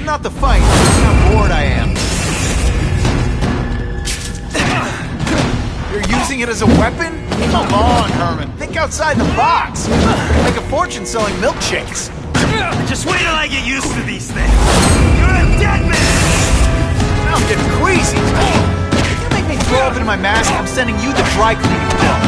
Not the fight, how bored I am. You're using it as a weapon? Come on, Herman. Think outside the box. Make a fortune selling milkshakes. Just wait till I get used to these things. You're a dead man! Now I'm getting queasy. If you make me throw up in my mask, I'm sending you the dry cleaning bill.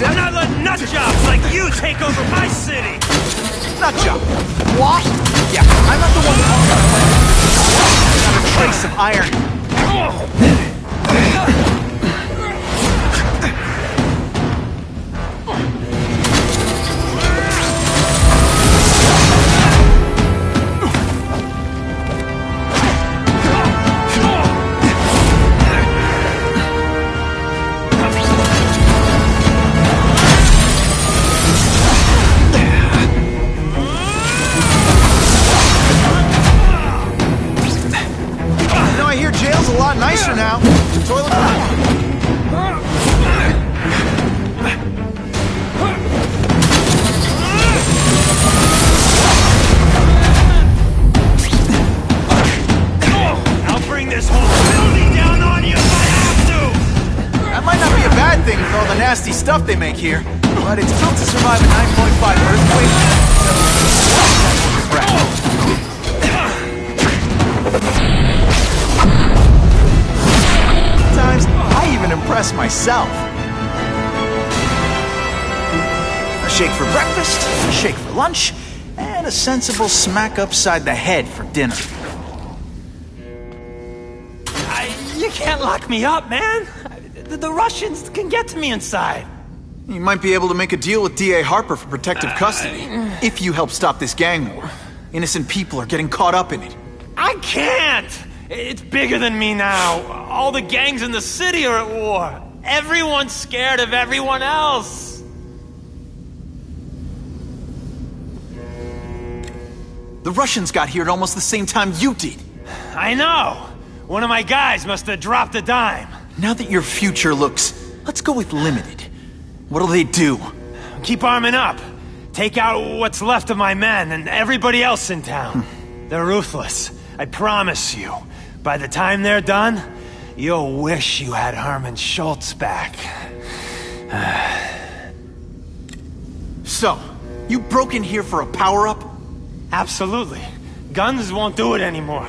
I'm not letting nutjobs like you take over my city! Nutjob? What? Yeah, I'm not the one talking about not a trace of iron. Nicer now. Toilet I'll bring this whole building down on you if I have to! That might not be a bad thing with all the nasty stuff they make here, but it's built to survive a 9.5 earthquake. I even impress myself. A shake for breakfast, a shake for lunch, and a sensible smack upside the head for dinner. You can't lock me up, man. The Russians can get to me inside. You might be able to make a deal with D.A. Harper for protective custody, if you help stop this gang war. Innocent people are getting caught up in it. I can't! It's bigger than me now. All the gangs in the city are at war. Everyone's scared of everyone else. The Russians got here at almost the same time you did. I know. One of my guys must have dropped a dime. Now that your future looks, let's go with limited. What'll they do? Keep arming up. Take out what's left of my men and everybody else in town. They're ruthless. I promise you. By the time they're done, you'll wish you had Herman Schultz back. So, you broke in here for a power-up? Absolutely. Guns won't do it anymore.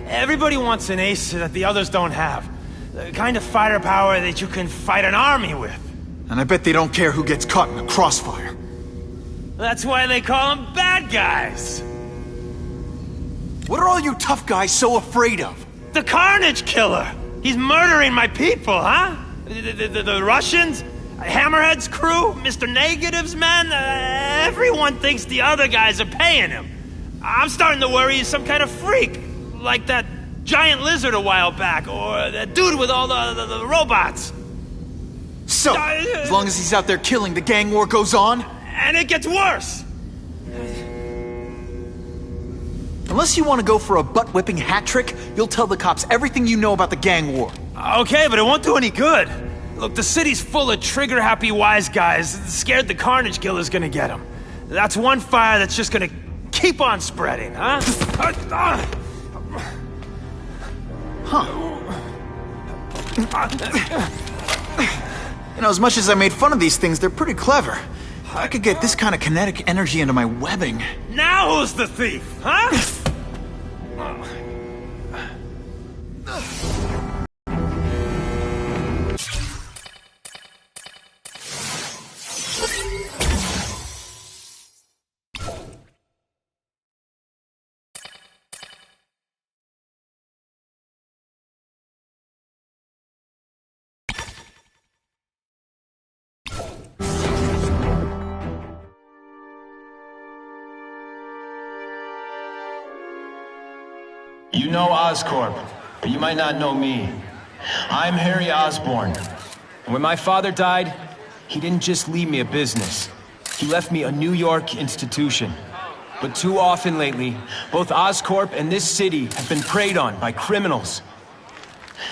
Everybody wants an ace that the others don't have. The kind of firepower that you can fight an army with. And I bet they don't care who gets caught in a crossfire. That's why they call them bad guys. What are all you tough guys so afraid of? The Carnage Killer! He's murdering my people, huh? The Russians? Hammerhead's crew? Mr. Negative's men? Everyone thinks the other guys are paying him. I'm starting to worry he's some kind of freak. Like that giant lizard a while back, or that dude with all the robots. So, as long as he's out there killing, the gang war goes on? And it gets worse! Unless you want to go for a butt-whipping hat trick, you'll tell the cops everything you know about the gang war. Okay, but it won't do any good. Look, the city's full of trigger-happy wise guys, scared the Carnage Killer's gonna get them. That's one fire that's just gonna keep on spreading, huh? You know, as much as I made fun of these things, they're pretty clever. I could get this kind of kinetic energy into my webbing. Now who's the thief, huh? You know Oscorp, but you might not know me. I'm Harry Osborn. And when my father died, he didn't just leave me a business. He left me a New York institution. But too often lately, both Oscorp and this city have been preyed on by criminals.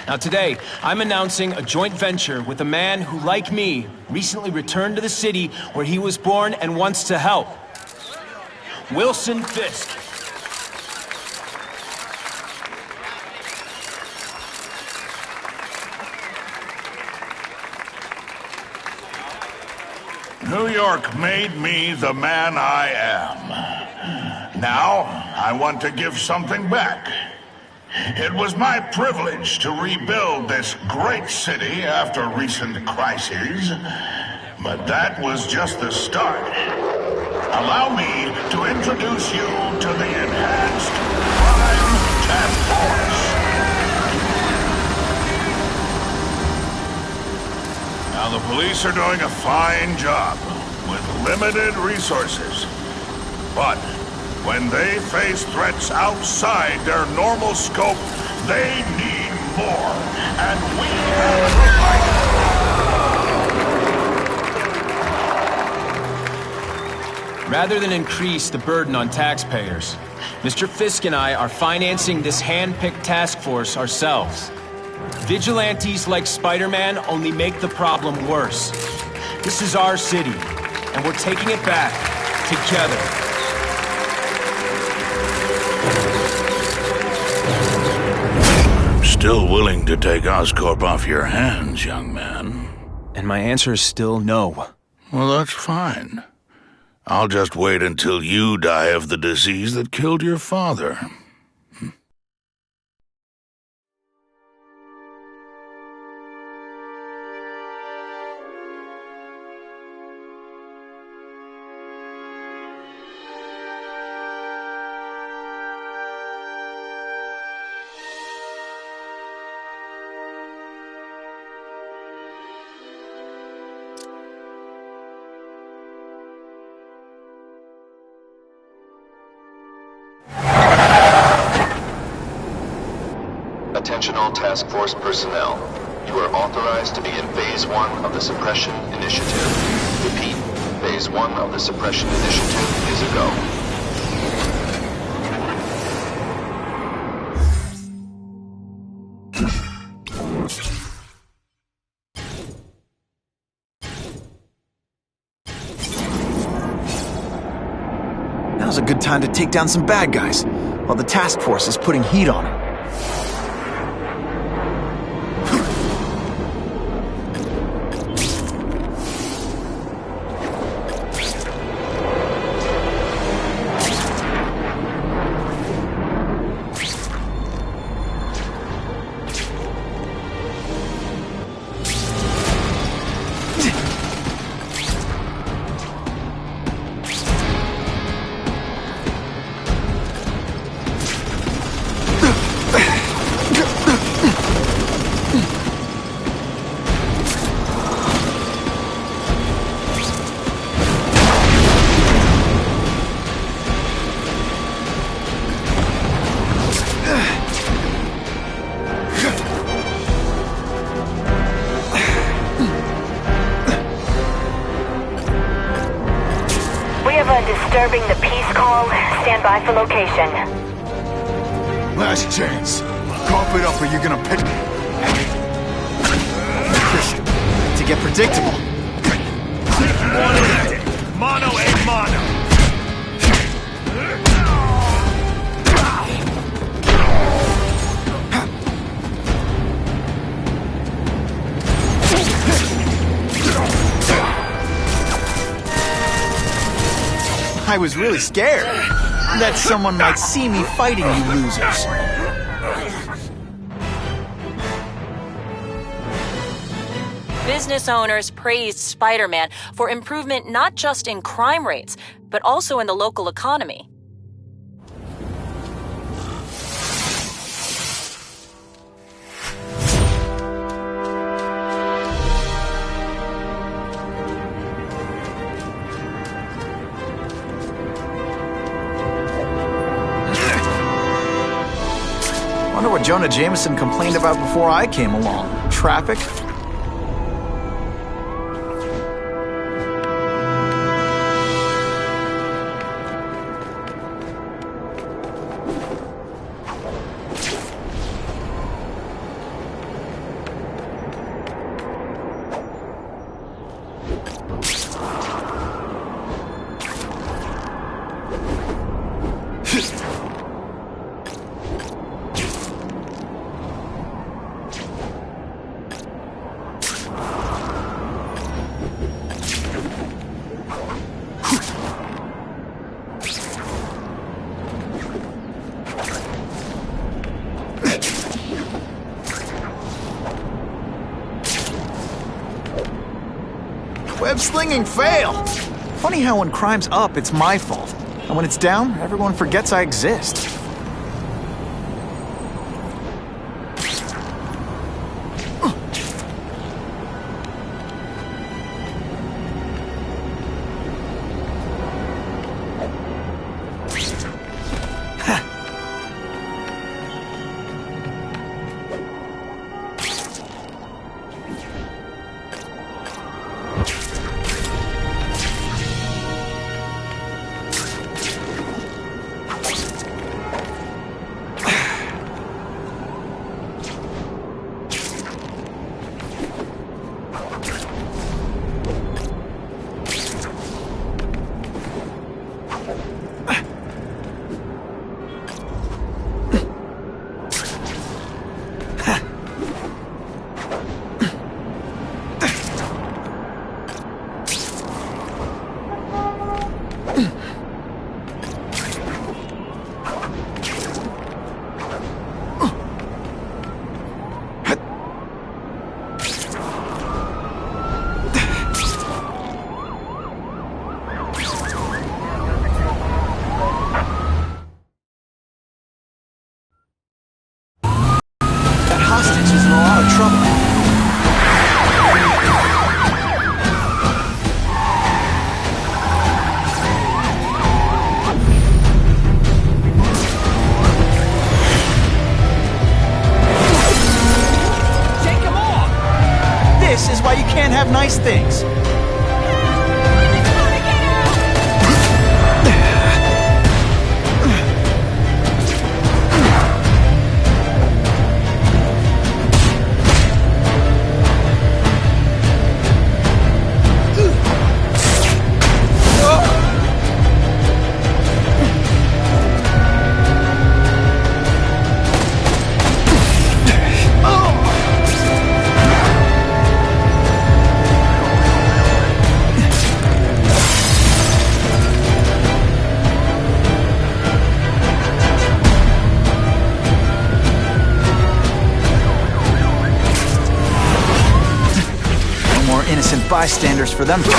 Now today, I'm announcing a joint venture with a man who, like me, recently returned to the city where he was born and wants to help. Wilson Fisk. New York made me the man I am. Now, I want to give something back. It was my privilege to rebuild this great city after recent crises, but that was just the start. Allow me to introduce you to the Enhanced Crime Task Force. Now, the police are doing a fine job with limited resources, but when they face threats outside their normal scope, they need more, and we have provided. Rather than increase the burden on taxpayers, Mr. Fisk and I are financing this hand-picked task force ourselves. Vigilantes like Spider-Man only make the problem worse. This is our city, and we're taking it back together. Still willing to take Oscorp off your hands, young man? And my answer is still no. Well, that's fine. I'll just wait until you die of the disease that killed your father. Attention all task force personnel. You are authorized to be in Phase 1 of the Suppression Initiative. Repeat, Phase 1 of the Suppression Initiative is a go. Now's a good time to take down some bad guys, while the task force is putting heat on them. Disturbing the peace call. Stand by for location. Last chance. Cough it up or you're gonna pit me. Christian, to get predictable. Mono a mono. I was really scared that someone might see me fighting you losers. Business owners praised Spider-Man for improvement not just in crime rates, but also in the local economy. Wonder what Jonah Jameson complained about before I came along. Traffic? Web slinging fail! Funny how when crime's up, it's my fault. And when it's down, everyone forgets I exist. This is why you can't have nice things. Innocent bystanders for them to wreck.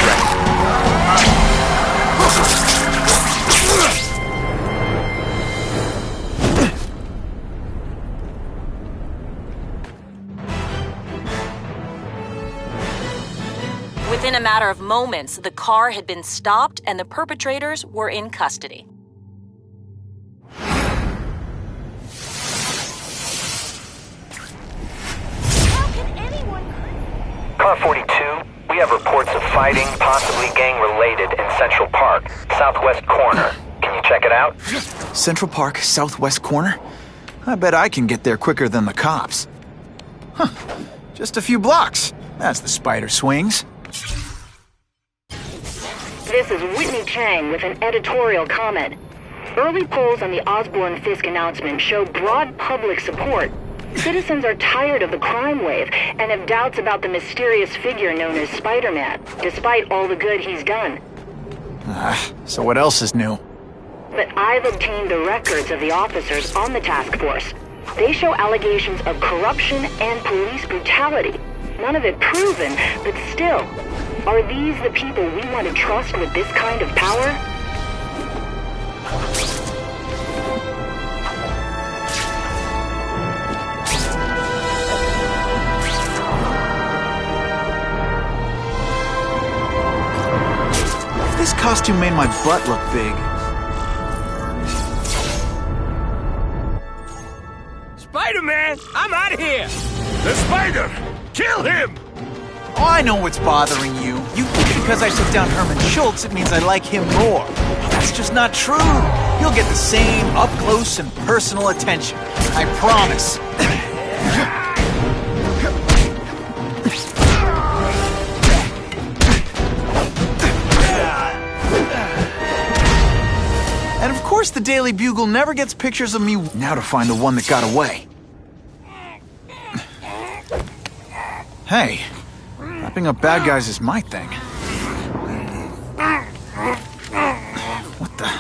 Within a matter of moments, the car had been stopped and the perpetrators were in custody. Car 42, we have reports of fighting, possibly gang-related, in Central Park, southwest corner. Can you check it out? Central Park, southwest corner? I bet I can get there quicker than the cops. Huh. Just a few blocks. That's the spider swings. This is Whitney Chang with an editorial comment. Early polls on the Osborne-Fisk announcement show broad public support. Citizens are tired of the crime wave and have doubts about the mysterious figure known as Spider-Man, despite all the good he's done. So what else is new? But I've obtained the records of the officers on the task force. They show allegations of corruption and police brutality. None of it proven, but still. Are these the people we want to trust with this kind of power? This costume made my butt look big. Spider-Man! I'm out of here! The spider! Kill him! Oh, I know what's bothering you. You think because I took down Herman Schultz, it means I like him more. That's just not true. You'll get the same up-close and personal attention. I promise. And of course the Daily Bugle never gets pictures of me. Now to find the one that got away. Hey, wrapping up bad guys is my thing. What the?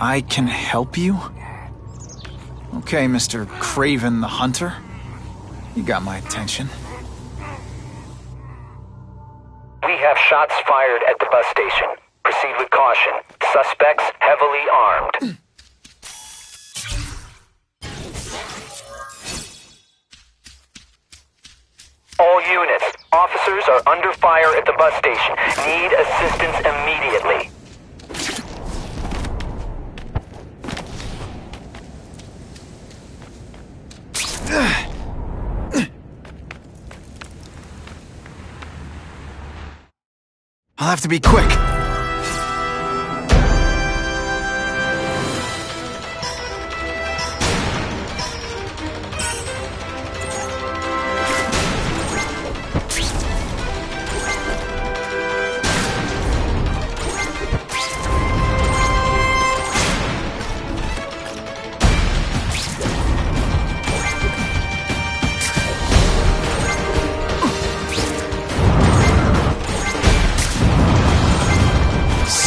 I can help you? Okay, Mr. Craven the Hunter. You got my attention. We have shots fired at the bus station. Proceed with caution. Suspects heavily armed. All units, officers are under fire at the bus station. Need assistance immediately. I'll have to be quick.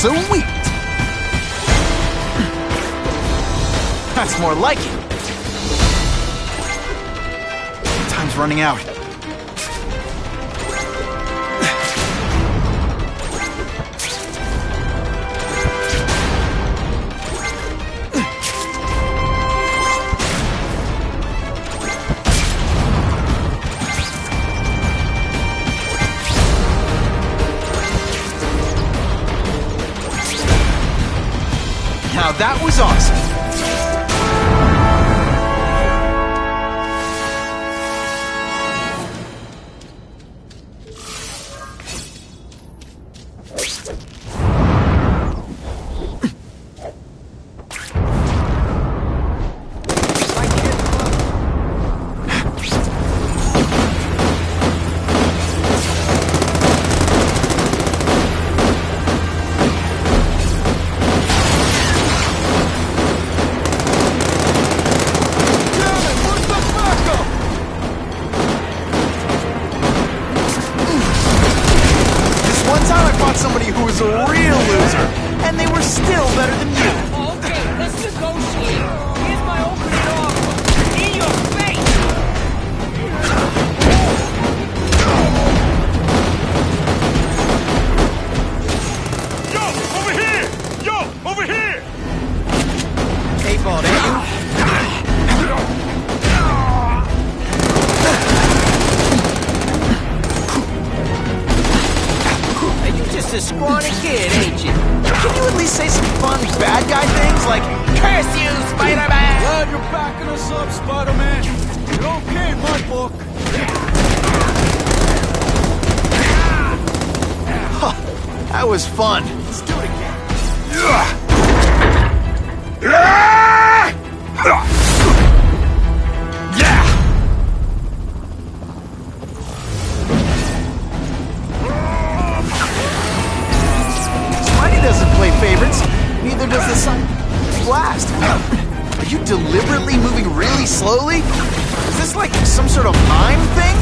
Sweet! That's more like it. Time's running out. Now that was awesome. Somebody who was a real loser, and they were still better than you. Okay, let's negotiate. Here's my opening offer. In your face! Yo, over here! Yo, over here! Hey, ball, ain't you? Just a scrawny kid, ain't you? Can you at least say some fun bad guy things like, "Curse you, Spider-Man"? Glad you're backing us up, Spider-Man. You're okay in my book. Huh, that was fun. Let's do it again. Favorites. Neither does the sun. Blast. Are you deliberately moving really slowly? Is this like some sort of mime thing?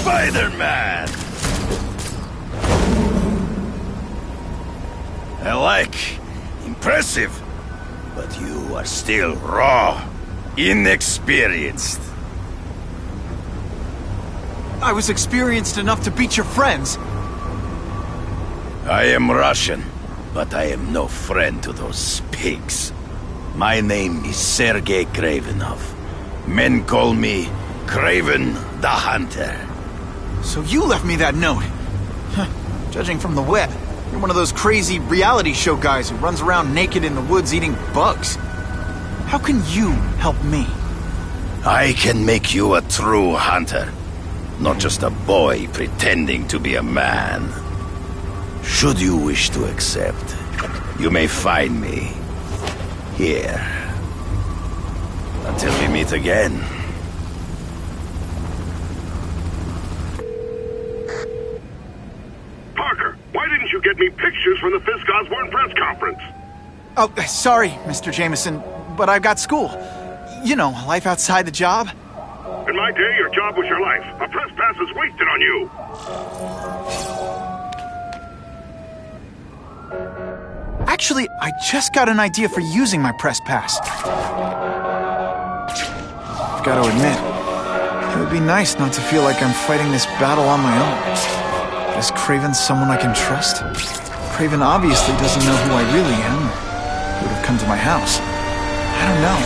Spider-Man! I like. Impressive. But you are still raw. Inexperienced. I was experienced enough to beat your friends. I am Russian, but I am no friend to those pigs. My name is Sergei Kravenov. Men call me Kraven the Hunter. So you left me that note. Huh. Judging from the web, you're one of those crazy reality show guys who runs around naked in the woods eating bugs. How can you help me? I can make you a true hunter, not just a boy pretending to be a man. Should you wish to accept, you may find me here. Until we meet again. Parker, why didn't you get me pictures from the Fisk Osborne press conference? Oh, sorry, Mr. Jameson, but I've got school. You know, life outside the job. In my day, your job was your life. A press pass is wasted on you. Actually, I just got an idea for using my press pass. I've got to admit, it would be nice not to feel like I'm fighting this battle on my own. Is Kraven someone I can trust? Kraven obviously doesn't know who I really am. He would have come to my house. I don't know.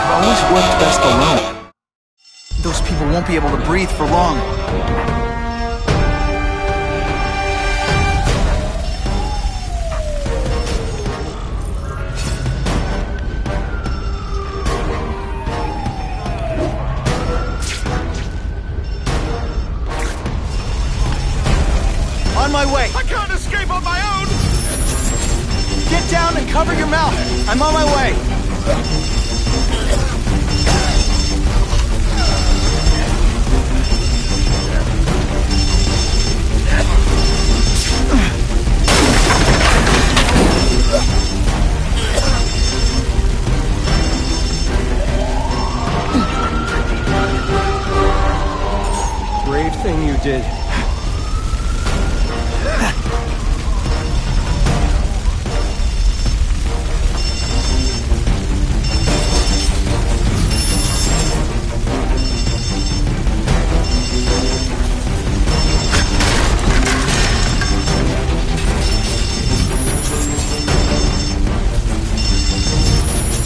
I've always worked best alone. Those people won't be able to breathe for long. On my way! I can't escape on my own! Get down and cover your mouth! I'm on my way! Brave thing you did.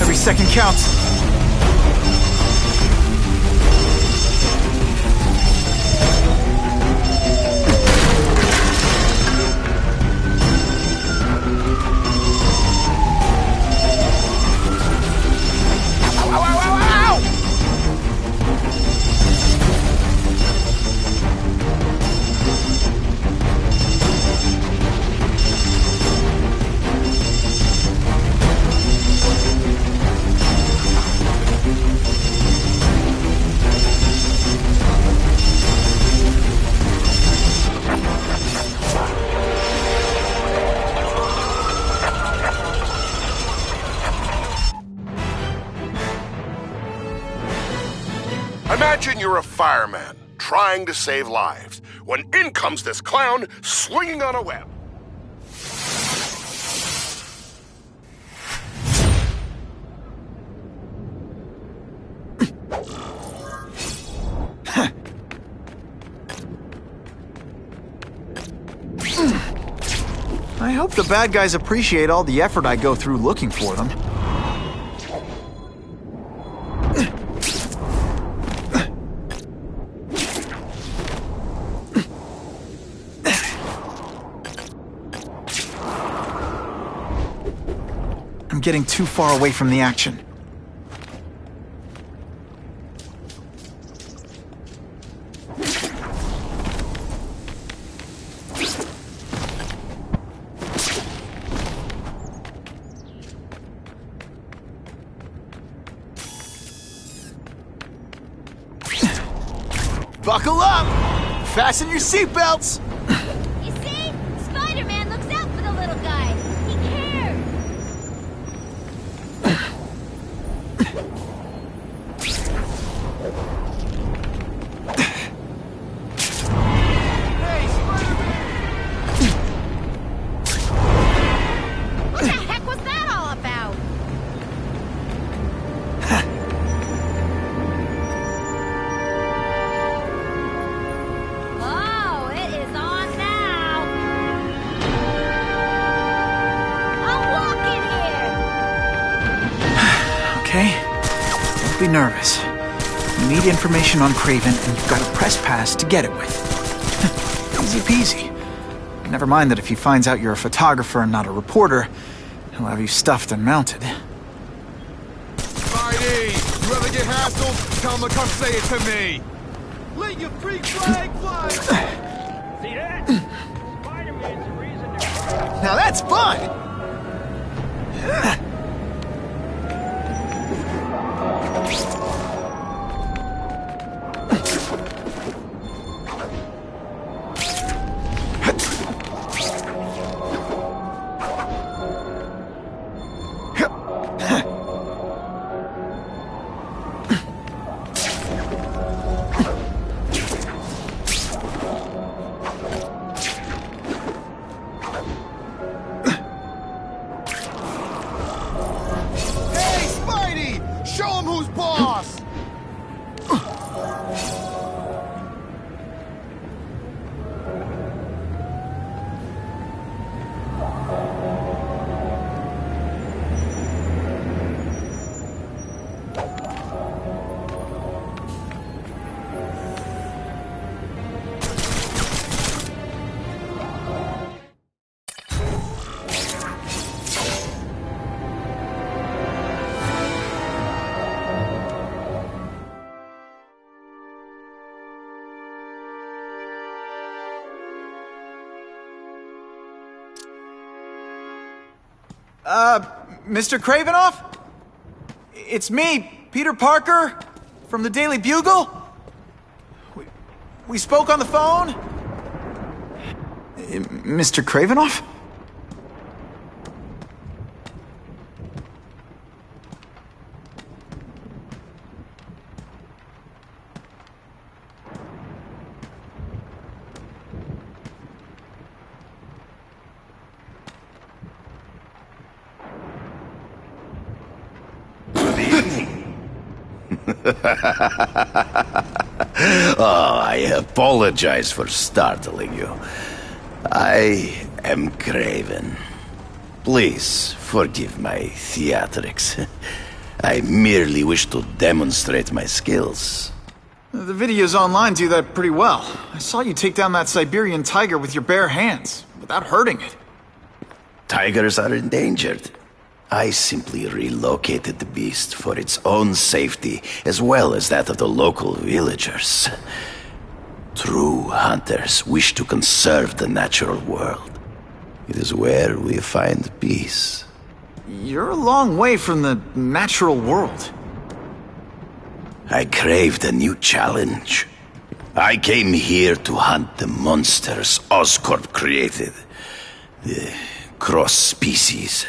Every second counts. Imagine you're a fireman trying to save lives, when in comes this clown swinging on a web. I hope the bad guys appreciate all the effort I go through looking for them. I'm getting too far away from the action. Buckle up! Fasten your seatbelts! You see? Spider-Man looks out for the little guy. He cares. What the heck was that all about? Oh, it is on. nervous. You need information on Craven, and you've got a press pass to get it with. Easy peasy. Never mind that if he finds out you're a photographer and not a reporter, he'll have you stuffed and mounted. Spidey, you ever get hassled? Tell him to come say it to me. Let your freak flag fly. See that? Spider-Man's the reason they're... Now that's fun! Mr. Kravinoff? It's me, Peter Parker, from the Daily Bugle. We spoke on the phone? Mr. Kravinoff? Oh, I apologize for startling you. I am Craven. Please forgive my theatrics. I merely wish to demonstrate my skills. The videos online do that pretty well. I saw you take down that Siberian tiger with your bare hands, without hurting it. Tigers are endangered. I simply relocated the beast for its own safety, as well as that of the local villagers. True hunters wish to conserve the natural world. It is where we find peace. You're a long way from the natural world. I craved a new challenge. I came here to hunt the monsters Oscorp created. The cross-species.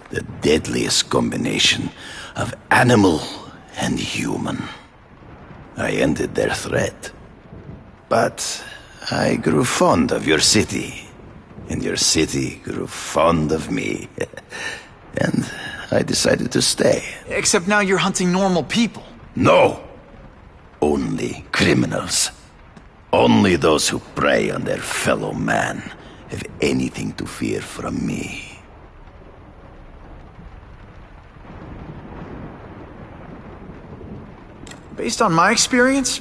The deadliest combination of animal and human. I ended their threat. But I grew fond of your city. And your city grew fond of me. And I decided to stay. Except now you're hunting normal people. No! Only criminals. Only those who prey on their fellow man have anything to fear from me. Based on my experience,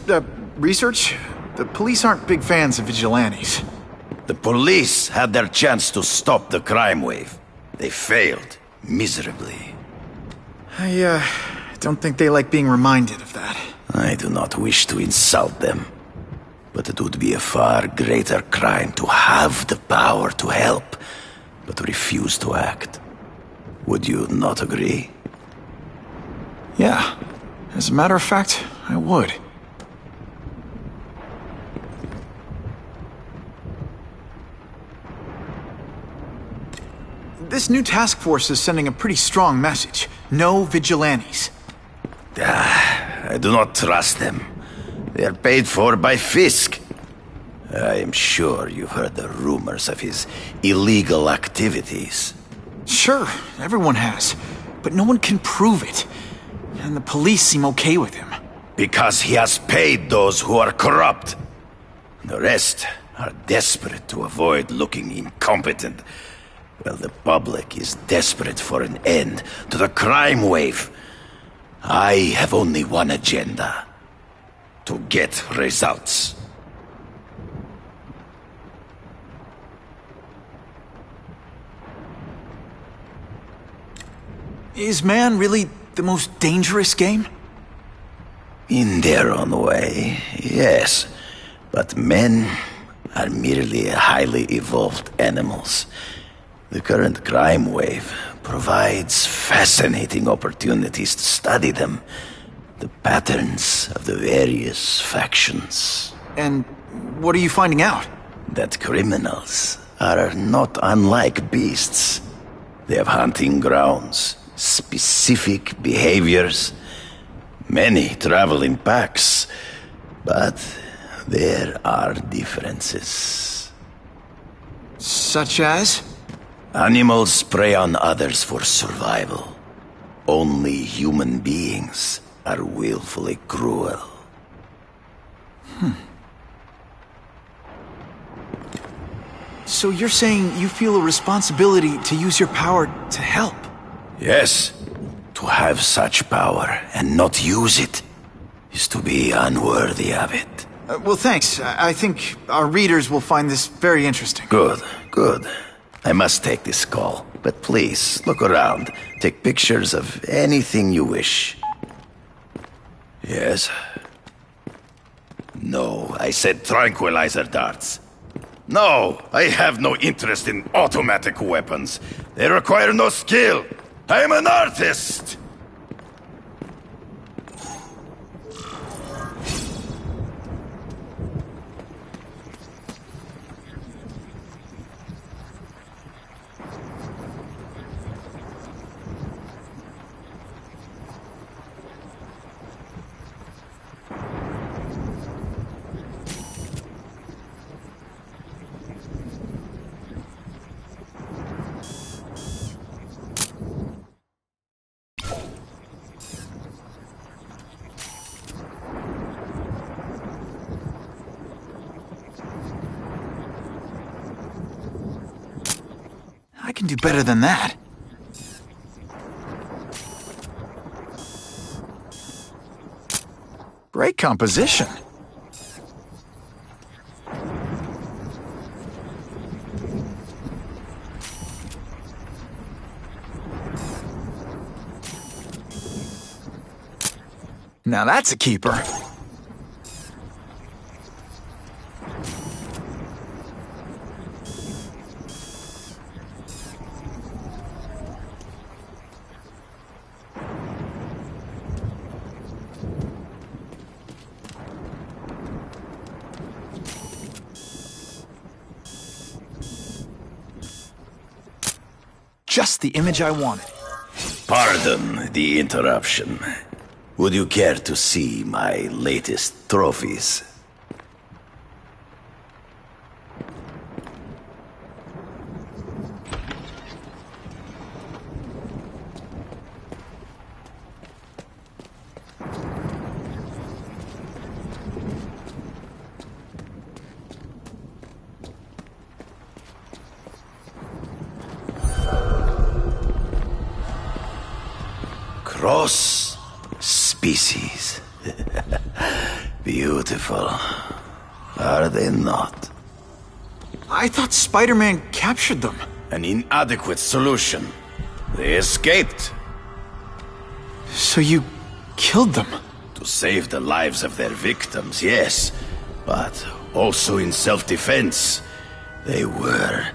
research, the police aren't big fans of vigilantes. The police had their chance to stop the crime wave. They failed, miserably. I don't think they like being reminded of that. I do not wish to insult them. But it would be a far greater crime to have the power to help, but refuse to act. Would you not agree? Yeah. As a matter of fact, I would. This new task force is sending a pretty strong message. No vigilantes. I do not trust them. They are paid for by Fisk. I am sure you've heard the rumors of his illegal activities. Sure, everyone has. But no one can prove it. And the police seem okay with him. Because he has paid those who are corrupt. The rest are desperate to avoid looking incompetent. Well, the public is desperate for an end to the crime wave. I have only one agenda. To get results. Is man really the most dangerous game? In their own way, yes. But men are merely highly evolved animals. The current crime wave provides fascinating opportunities to study them. The patterns of the various factions. And what are you finding out? That criminals are not unlike beasts. They have hunting grounds, specific behaviors. Many travel in packs, but there are differences. Such as? Animals prey on others for survival. Only human beings are willfully cruel. So you're saying you feel a responsibility to use your power to help? Yes. To have such power and not use it is to be unworthy of it. Well, thanks. I think our readers will find this very interesting. Good, good. I must take this call, but please, look around. Take pictures of anything you wish. Yes? No, I said tranquilizer darts. No, I have no interest in automatic weapons. They require no skill. I'm an artist! I can do better than that. Great composition. Now that's a keeper. Just the image I wanted. Pardon the interruption. Would you care to see my latest trophies? Cross species. Beautiful. Are they not? I thought Spider-Man captured them. An inadequate solution. They escaped. So you killed them? To save the lives of their victims, yes. But also in self-defense. They were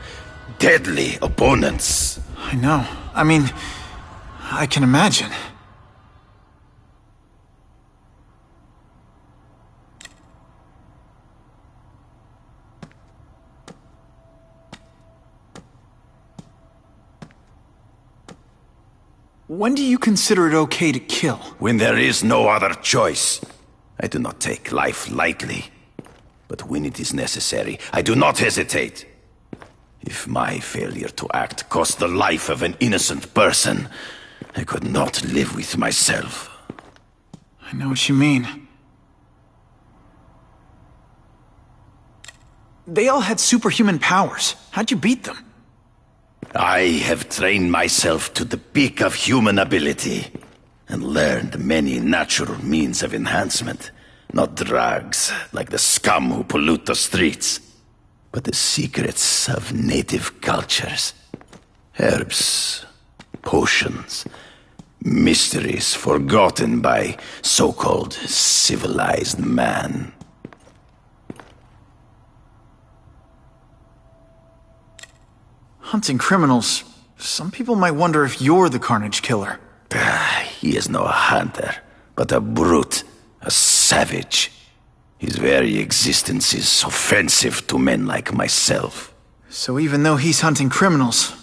deadly opponents. I know. I mean, I can imagine. When do you consider it okay to kill? When there is no other choice. I do not take life lightly. But when it is necessary, I do not hesitate. If my failure to act cost the life of an innocent person, I could not live with myself. I know what you mean. They all had superhuman powers. How'd you beat them? I have trained myself to the peak of human ability. and learned many natural means of enhancement. Not drugs, like the scum who pollute the streets, but the secrets of native cultures. Herbs, potions, mysteries forgotten by so-called civilized man. Hunting criminals. Some people might wonder if you're the Carnage Killer. He is no hunter, but a brute, a savage. His very existence is offensive to men like myself. So even though he's hunting criminals,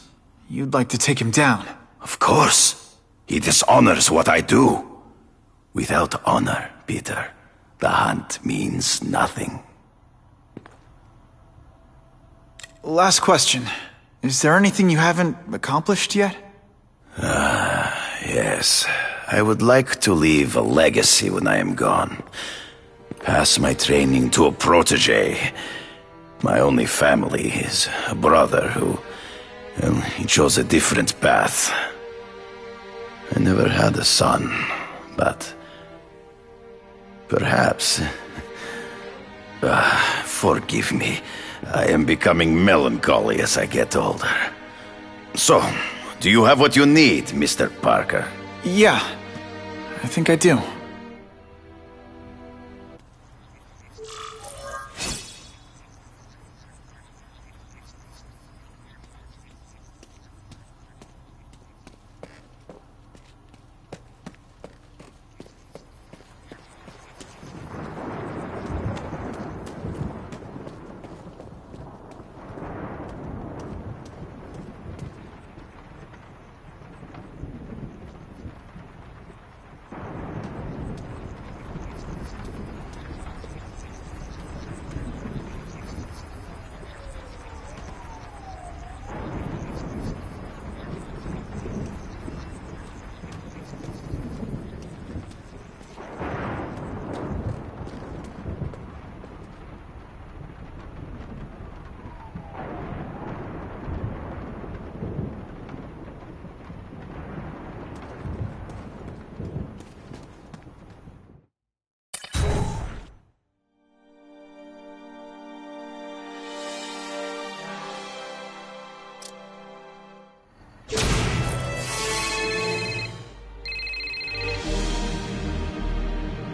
you'd like to take him down? Of course. He dishonors what I do. Without honor, Peter, the hunt means nothing. Last question. Is there anything you haven't accomplished yet? Yes. I would like to leave a legacy when I am gone. Pass my training to a protege. My only family is a brother who... well, he chose a different path. I never had a son, but... perhaps... forgive me. I am becoming melancholy as I get older. So, do you have what you need, Mr. Parker? Yeah, I think I do.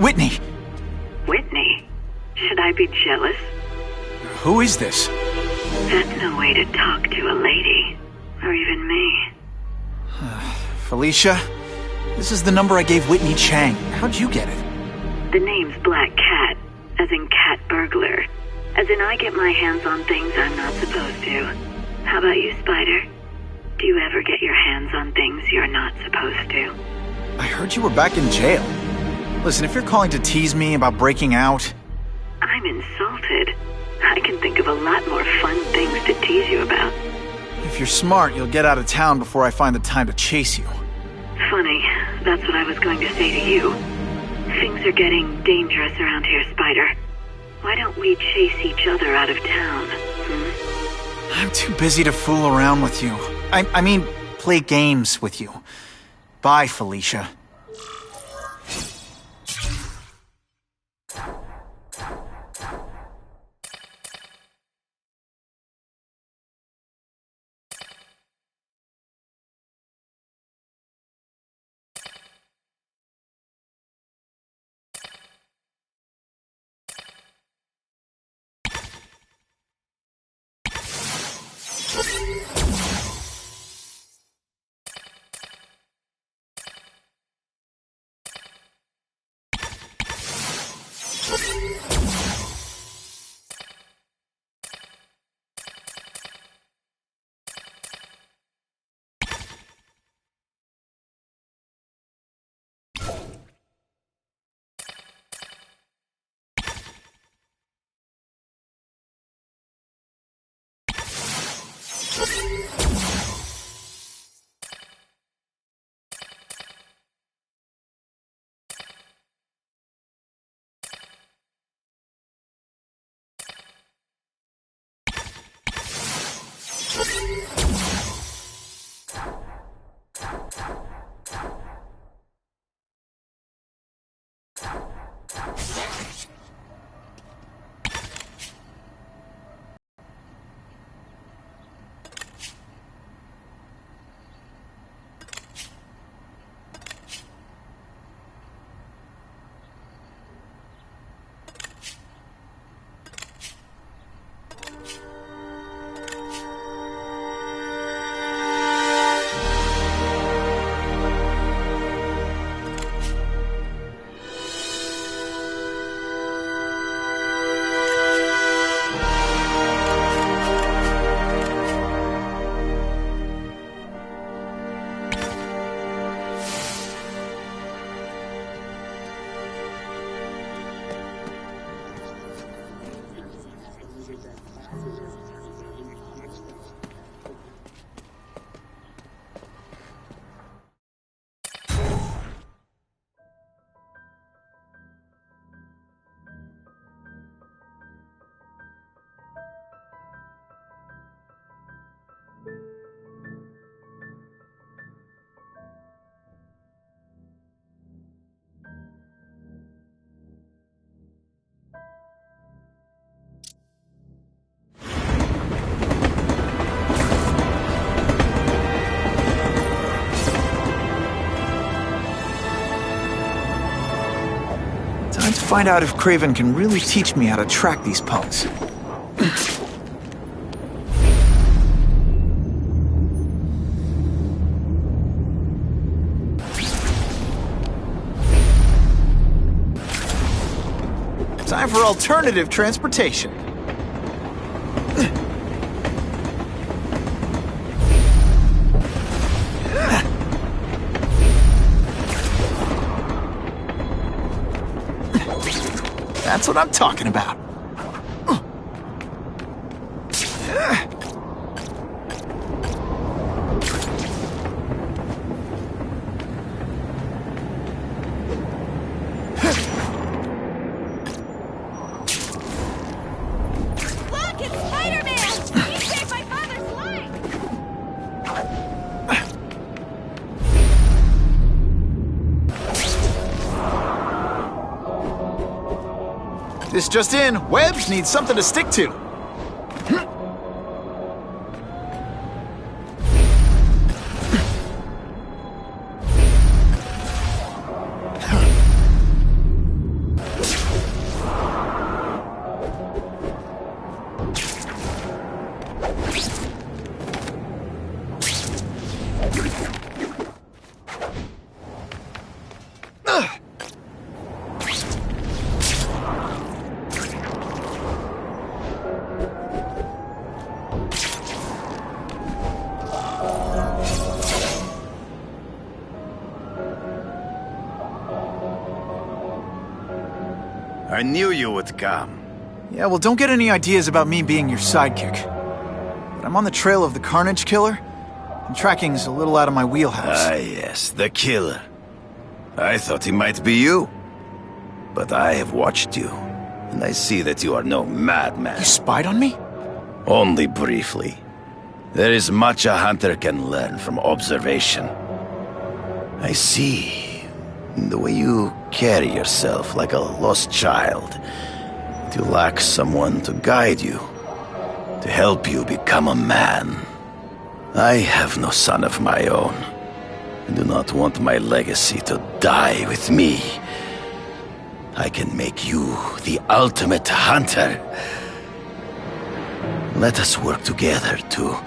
Whitney! Whitney? Should I be jealous? Who is this? That's no way to talk to a lady. Or even me. Felicia? This is the number I gave Whitney Chang. How'd you get it? The name's Black Cat, as in cat burglar. As in I get my hands on things I'm not supposed to. How about you, Spider? Do you ever get your hands on things you're not supposed to? I heard you were back in jail. Listen, if you're calling to tease me about breaking out... I'm insulted. I can think of a lot more fun things to tease you about. If you're smart, you'll get out of town before I find the time to chase you. Funny, that's what I was going to say to you. Things are getting dangerous around here, Spider. Why don't we chase each other out of town, I'm too busy to fool around with you. I mean, play games with you. Bye, Felicia. find out if Craven can really teach me how to track these punks. Time for alternative transportation. That's what I'm talking about. Look, it's Spider-Man! He saved my father's life! This just in, Webbs needs something to stick to. I knew you would come. Yeah, well, don't get any ideas about me being your sidekick. But I'm on the trail of the Carnage Killer, and tracking's a little out of my wheelhouse. Ah, yes, the killer. I thought he might be you. But I have watched you, and I see that you are no madman. You spied on me? Only briefly. There is much a hunter can learn from observation. I see the way you carry yourself like a lost child. You lack someone to guide you, to help you become a man. I have no son of my own. I do not want my legacy to die with me. I can make you the ultimate hunter. Let us work together to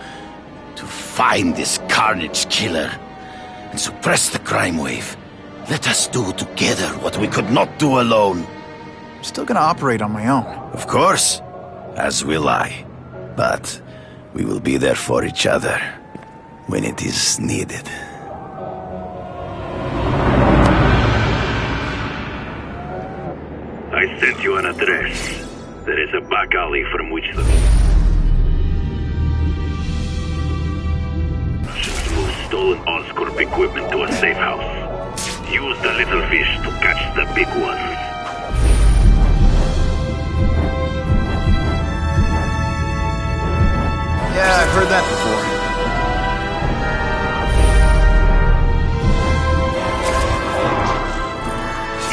find this Carnage Killer and suppress the crime wave. Let us do together what we could not do alone. I'm still gonna operate on my own. Of course, as will I. But we will be there for each other when it is needed. I sent you an address. There is a back alley from which the Russians move stolen Oscorp equipment to a safe house. Use the little fish to catch the big ones. Yeah, I've heard that before.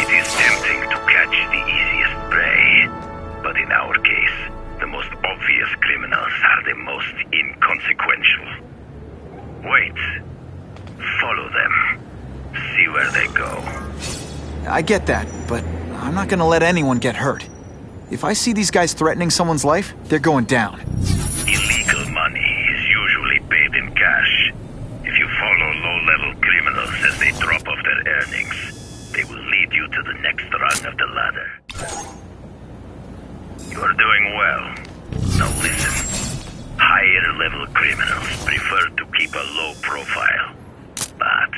It is tempting to catch the easiest prey, but in our case, the most obvious criminals are the most inconsequential. Wait. Follow them. See where they go. I get that, but I'm not gonna let anyone get hurt. If I see these guys threatening someone's life, they're going down. Illegal money is usually paid in cash. If you follow low-level criminals as they drop off their earnings, they will lead you to the next rung of the ladder. You are doing well. Now listen. Higher-level criminals prefer to keep a low profile. But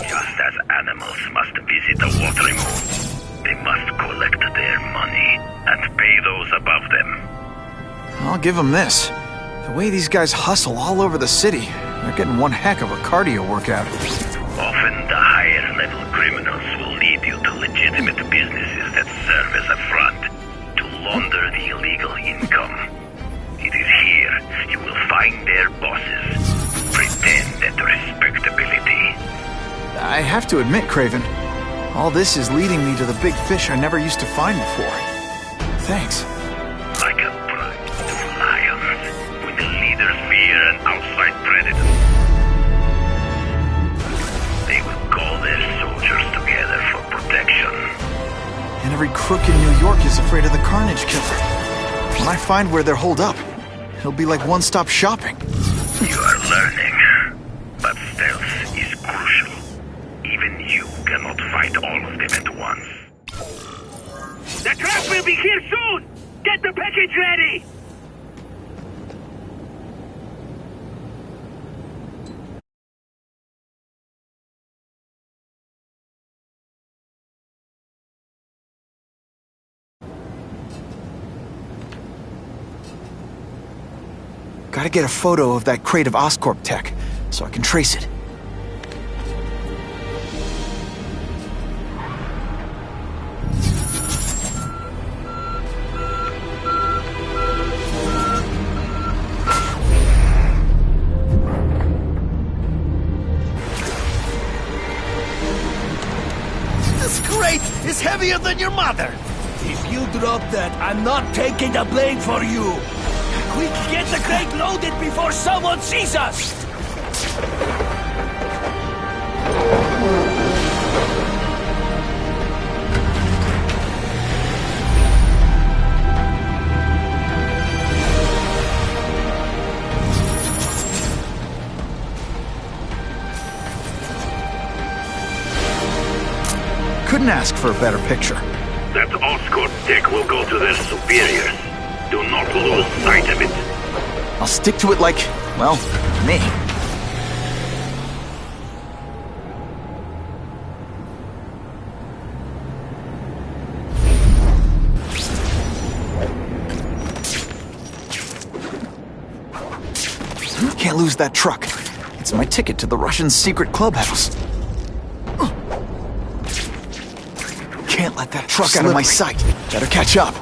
just as animals must visit a watering hole, they must collect their money and pay those above them. I'll give them this. The way these guys hustle all over the city, they're getting one heck of a cardio workout. Often the higher-level criminals will lead you to legitimate businesses that serve as a front to launder the illegal income. It is here you will find their bosses. Pretend at respectability. I have to admit, Craven, all this is leading me to the big fish I never used to find before. Thanks. Like a pride of lions, when the leaders fear an outside predator. They will call their soldiers together for protection. And every crook in New When I find where they're holed up, it'll be like one-stop shopping. You are learning, but stealth is crucial. Even you cannot fight all of them at once. The truck will be here soon! Get the package ready! Gotta get a photo of that crate of Oscorp tech, so I can trace it. This crate is heavier than your mother! If you drop that, I'm not taking the blame for you! Quick, get the crate loaded before someone sees us! Couldn't ask for a better picture. That Oscorp tech will go to their superiors. Do not lose sight of it. I'll stick to it like, well, me. Can't lose that truck. It's my ticket to the Russian secret clubhouse. Can't let that truck out of my sight. Better catch up.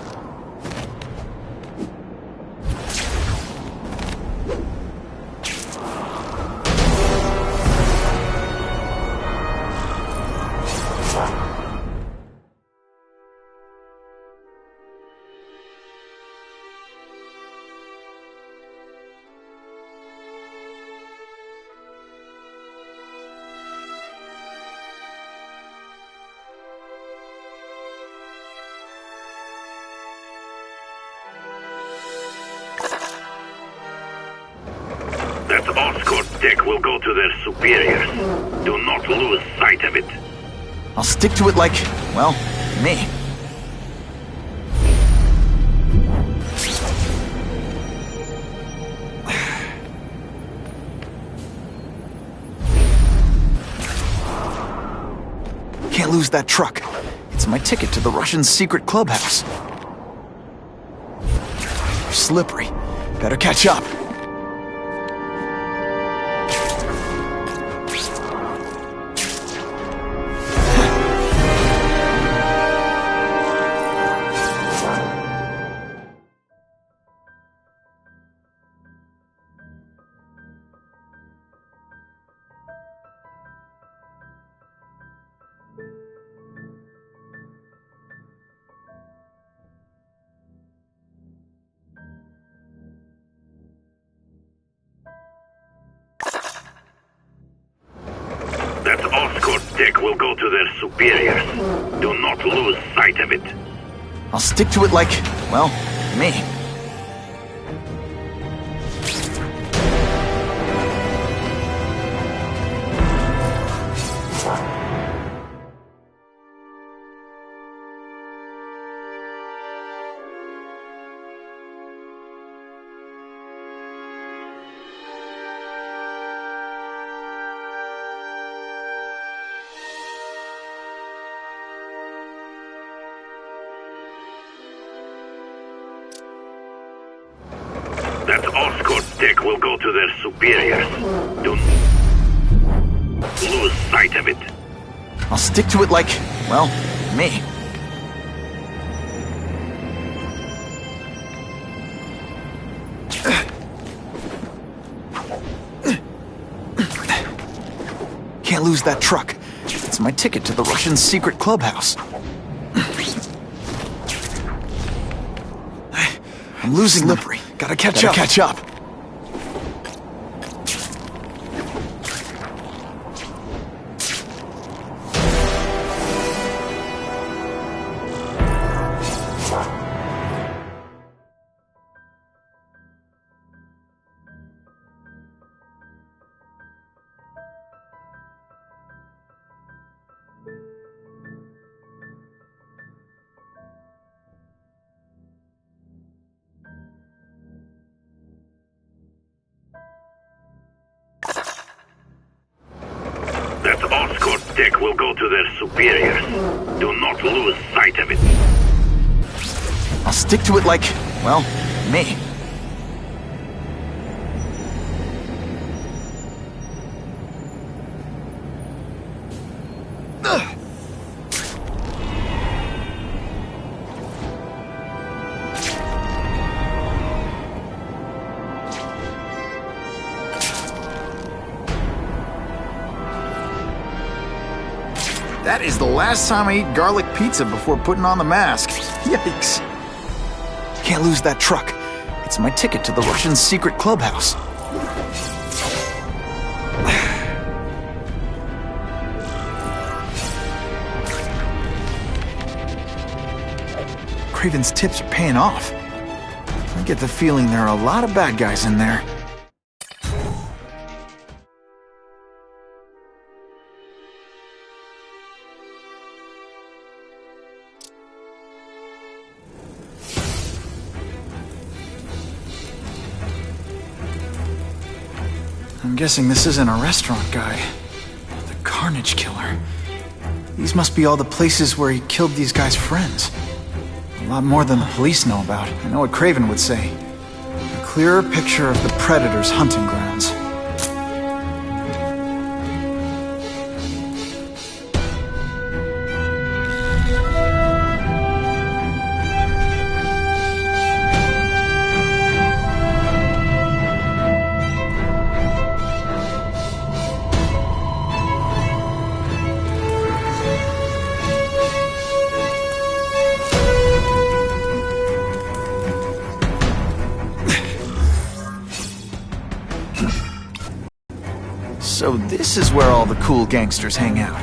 That Oscorp tech will go to their superiors. Do not lose sight of it. I'll stick to it like, well, me. Can't lose that truck. It's my ticket to the Russian secret clubhouse. You're slippery. Better catch up. That Oscorp tech will go to their superiors. Do not lose sight of it. I'll stick to it like, well, me. That Oscorp tech will go to their superiors. Do not lose sight of it. I'll stick to it like, well, me. Can't lose that truck. It's my ticket to the Russian secret clubhouse. I'm losing slippery. Gotta catch up. tech will go to their superiors. Do not lose sight of it. I'll stick to it like, well, me. That is the last time I eat garlic pizza before putting on the mask. Yikes. Can't lose that truck. It's my ticket to the Russian secret clubhouse. Craven's tips are paying off. I get the feeling there are a lot of bad guys in there. I'm guessing this isn't a restaurant guy. The Carnage Killer. These must be all the places where he killed these guys' friends. A lot more than the police know about. I know what Craven would say. A clearer picture of the Predator's hunting grounds. So this is where all the cool gangsters hang out.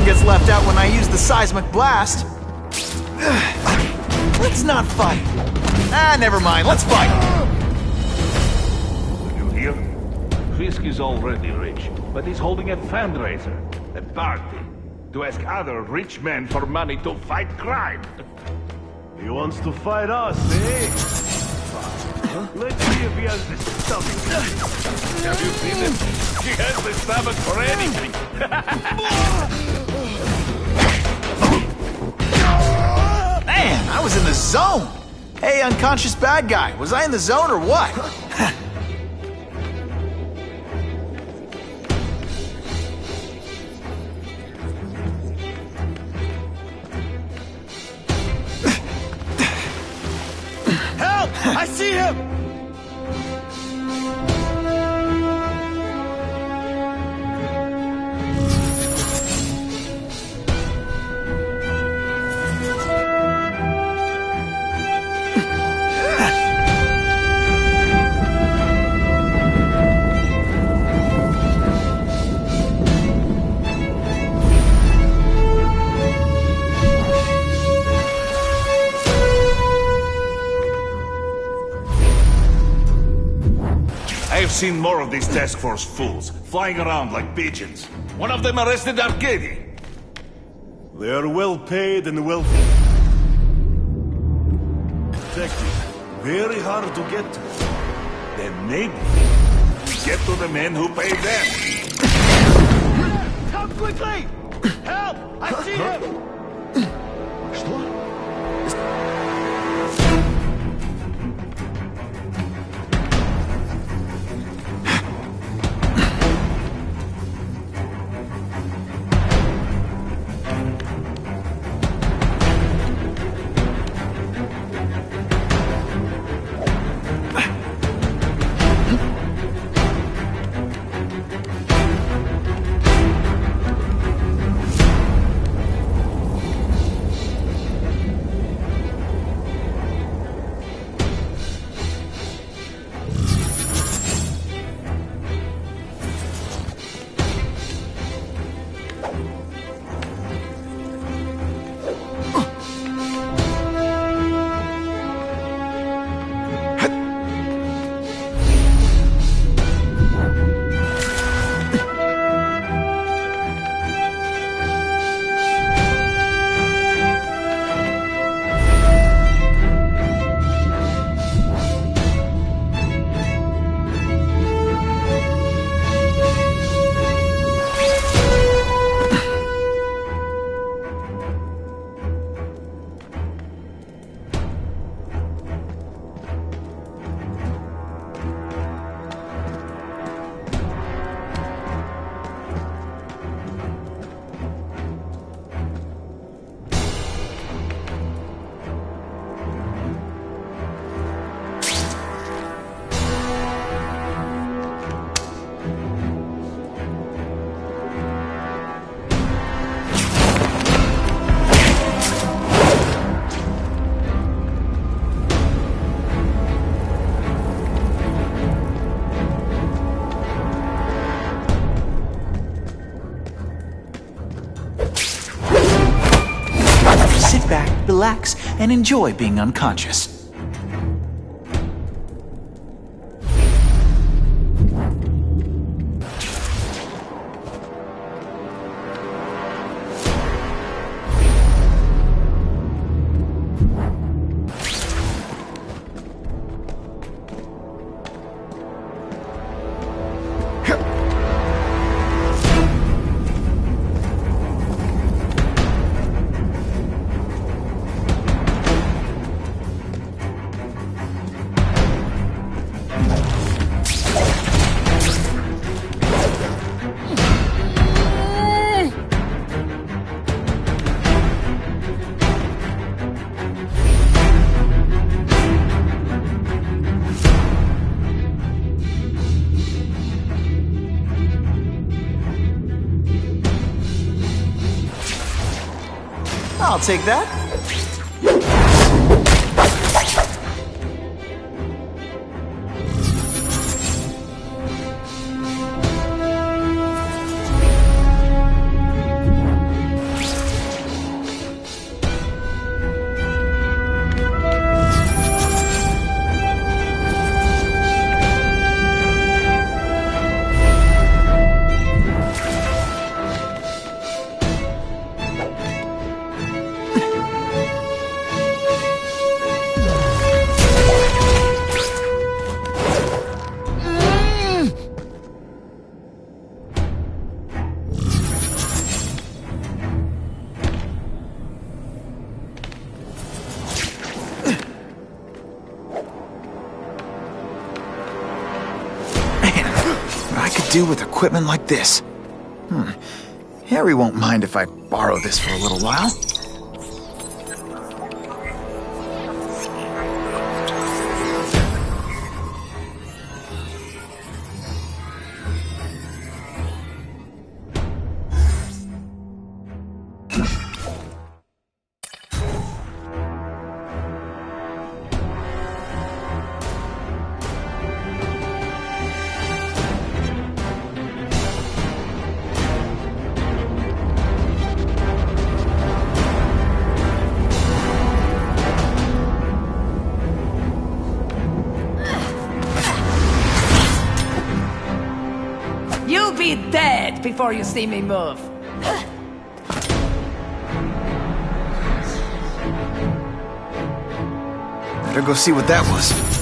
Gets left out when I use the seismic blast. Let's not fight. Ah, never mind. Let's fight. You hear? Fisk is already rich, but he's holding a fundraiser, a party, to ask other rich men for money to fight crime. He wants to fight us, eh? Let's see if he has the stomach. Have you seen him? He has the stomach for anything. Man, I was in the zone! Hey, unconscious bad guy, was I in the zone or what? Help! I see him! I've seen more of these task force fools, flying around like pigeons. One of them arrested Arcady. They are well paid and well protected. Very hard to get to. Then maybe we get to the men who pay them. Come quickly! Help! I see him! back, relax, and enjoy being unconscious. I'll take that. Do with equipment like this. Harry won't mind if I borrow this for a little while. You'll be dead before you see me move. Better go see what that was.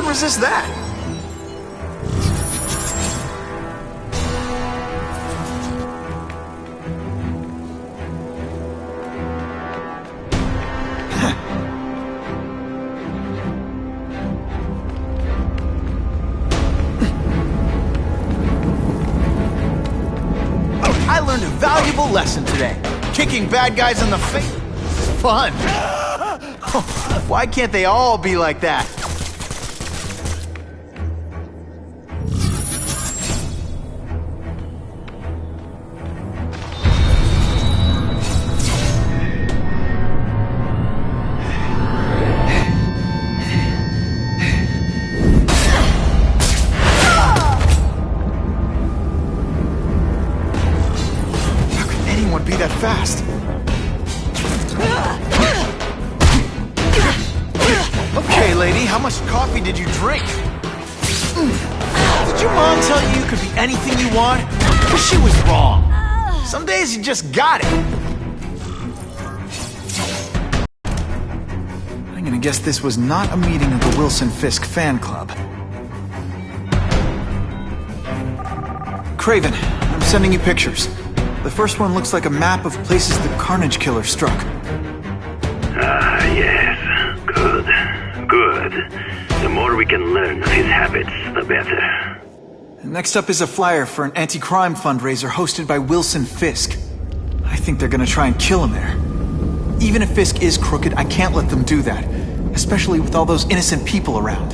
resist that? I learned a valuable lesson today. Kicking bad guys in the face is fun. Why can't they all be like that? Be that fast. Okay, lady, how much coffee did you drink? Did your mom tell you you could be anything you want? Well, she was wrong. Some days you just got it. I'm gonna guess this was not a meeting of the Wilson Fisk fan club. Craven, I'm sending you pictures. The first one looks like a map of places the Carnage Killer struck. Ah, yes. Good. Good. The more we can learn of his habits, the better. Next up is a flyer for an anti-crime fundraiser hosted by Wilson Fisk. I think they're gonna try and kill him there. Even if Fisk is crooked, I can't let them do that. Especially with all those innocent people around.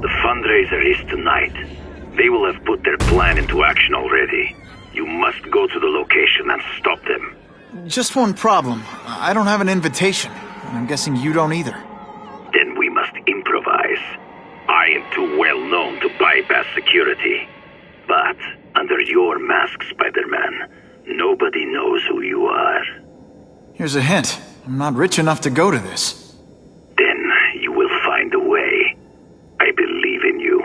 The fundraiser is tonight. They will have put their plan into action already. You must go to the location and stop them. Just one problem. I don't have an invitation, and I'm guessing you don't either. Then we must improvise. I am too well known to bypass security. But under your mask, Spider-Man, nobody knows who you are. Here's a hint. I'm not rich enough to go to this. Then you will find a way. I believe in you.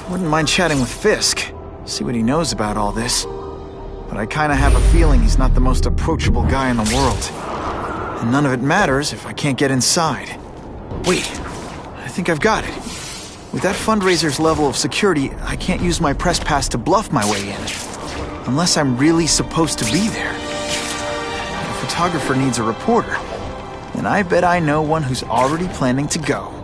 Wouldn't mind chatting with Fisk, see what he knows about all this. But I kinda have a feeling he's not the most approachable guy in the world. And none of it matters if I can't get inside. Wait, I think I've got it. With that fundraiser's level of security, I can't use my press pass to bluff my way in. Unless I'm really supposed to be there. If a photographer needs a reporter, then I bet I know one who's already planning to go.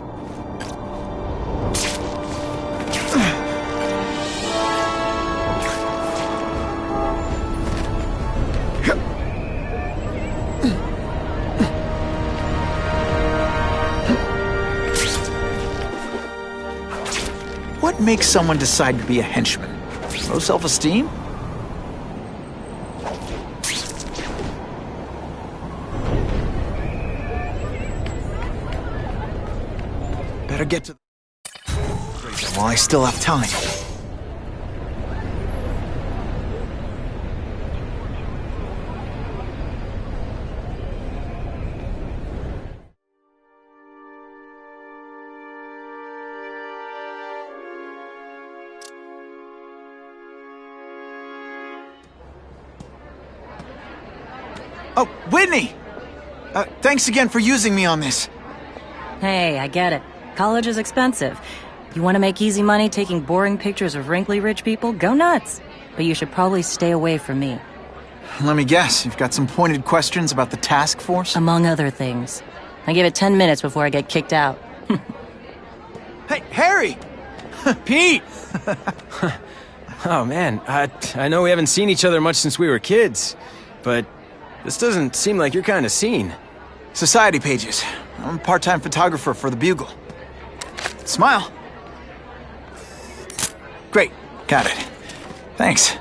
What makes someone decide to be a henchman? Low self-esteem? Better get to while I still have time. Oh, Whitney! Thanks again for using me on this. Hey, I get it. College is expensive. You want to make easy money taking boring pictures of wrinkly rich people? Go nuts. But you should probably stay away from me. Let me guess, you've got some pointed questions about the task force? Among other things. I give it 10 minutes before I get kicked out. Hey, Harry! Pete! Oh, man, I know we haven't seen each other much since we were kids, but this doesn't seem like your kind of scene. Society pages. I'm a part-time photographer for the Bugle. Smile. Great, got it. Thanks.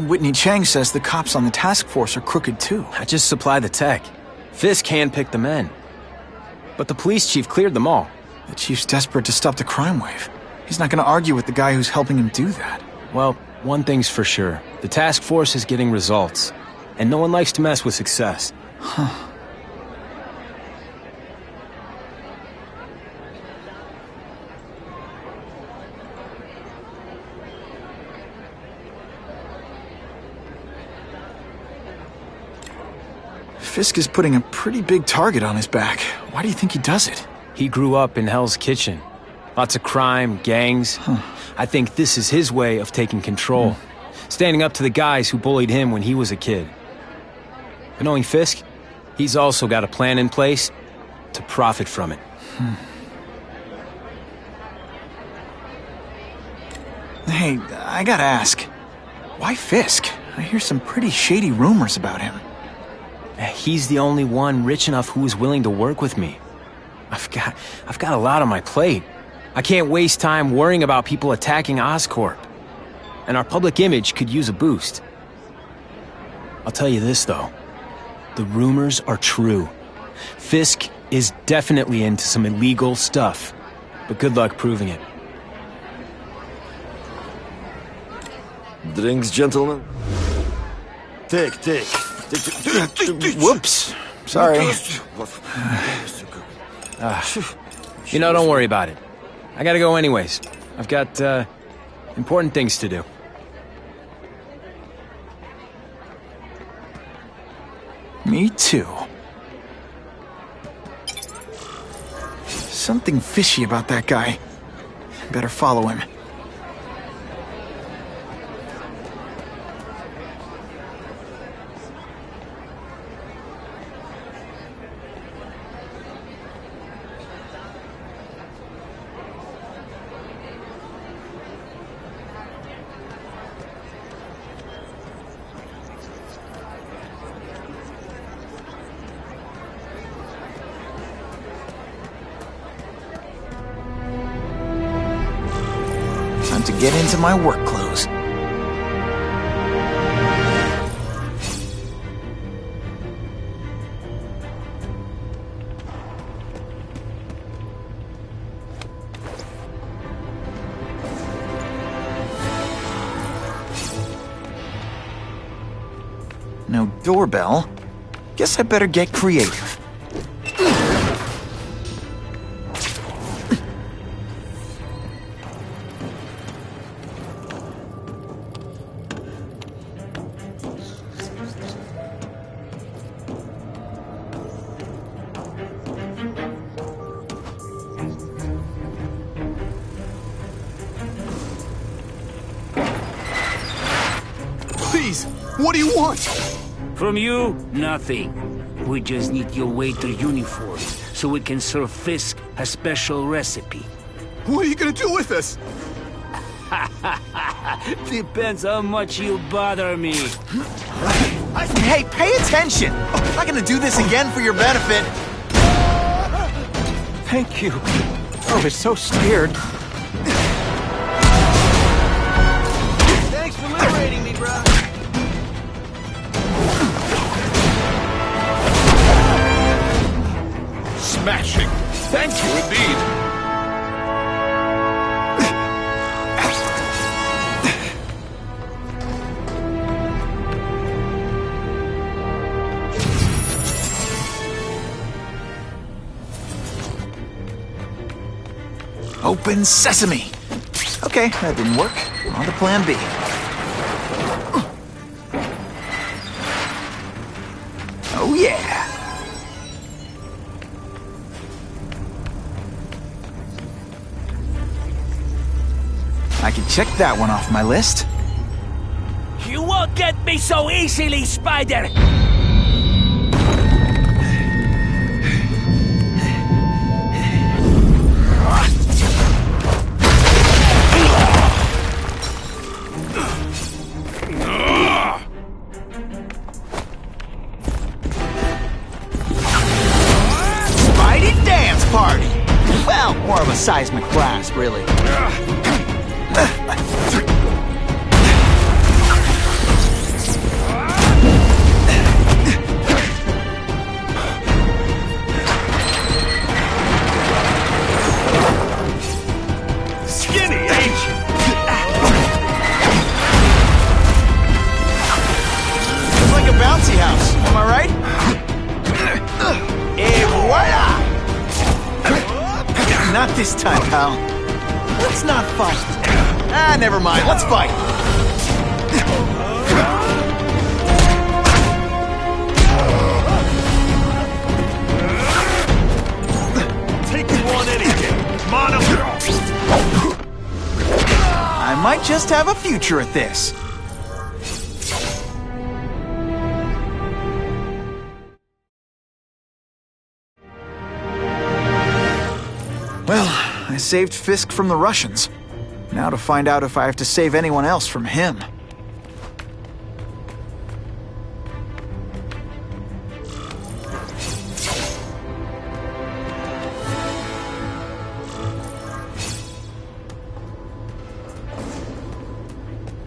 Whitney Chang says the cops on the task force are crooked too. I just supply the tech. Fisk handpicked the men. But the police chief cleared them all. The chief's desperate to stop the crime wave. He's not gonna argue with the guy who's helping him do that. Well, one thing's for sure. The task force is getting results. And no one likes to mess with success. Huh. Fisk is putting a pretty big target on his back. Why do you think he does it? He grew up in Hell's Kitchen. Lots of crime, gangs. I think this is his way of taking control. Standing up to the guys who bullied him when he was a kid. But knowing Fisk, he's also got a plan in place to profit from it. Hey, I gotta ask. Why Fisk? I hear some pretty shady rumors about him. He's the only one rich enough who is willing to work with me. I've got a lot on my plate. I can't waste time worrying about people attacking Oscorp. And our public image could use a boost. I'll tell you this, though. The rumors are true. Fisk is definitely into some illegal stuff. But good luck proving it. Drinks, gentlemen? Take. Whoops. Sorry. Don't worry about it. I gotta go anyways. I've got, important things to do. Me too. Something fishy about that guy. Better follow him. Time to get into my work clothes. No doorbell. Guess I better get creative. Please, what do you want? From you, nothing. We just need your waiter uniform so we can serve Fisk a special recipe. What are you gonna do with us? Depends how much you bother me. Hey, pay attention! I'm not gonna do this again for your benefit. Thank you. I was so scared. Thanks for liberating me, bro. Smashing. Thank you indeed. Open sesame. Okay, that didn't work. On to plan B. Oh yeah. I can check that one off my list. You won't get me so easily, Spider! Spidey dance party! Well, more of a seismic blast, really. bouncy house, am I right? Et voila! Not this time, pal. Let's not fight. Ah, never mind, let's fight. Take you on anything. Mono. I might just have a future at this. Well, I saved Fisk from the Russians. Now to find out if I have to save anyone else from him.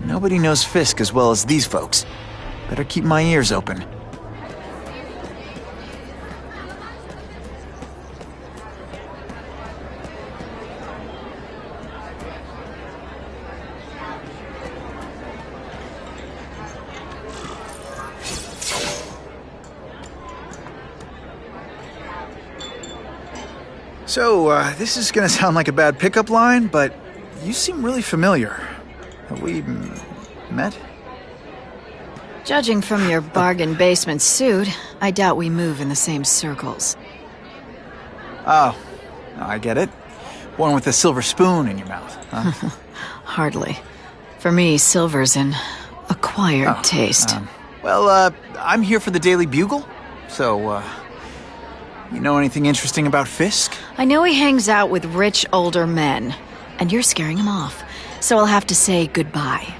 Nobody knows Fisk as well as these folks. Better keep my ears open. So, this is gonna sound like a bad pickup line, but you seem really familiar. Have we met? Judging from your bargain basement suit, I doubt we move in the same circles. Oh, I get it. One with a silver spoon in your mouth, huh? Hardly. For me, silver's an acquired taste. Well, I'm here for the Daily Bugle, so, you know anything interesting about Fisk? I know he hangs out with rich older men, and you're scaring him off, so I'll have to say goodbye.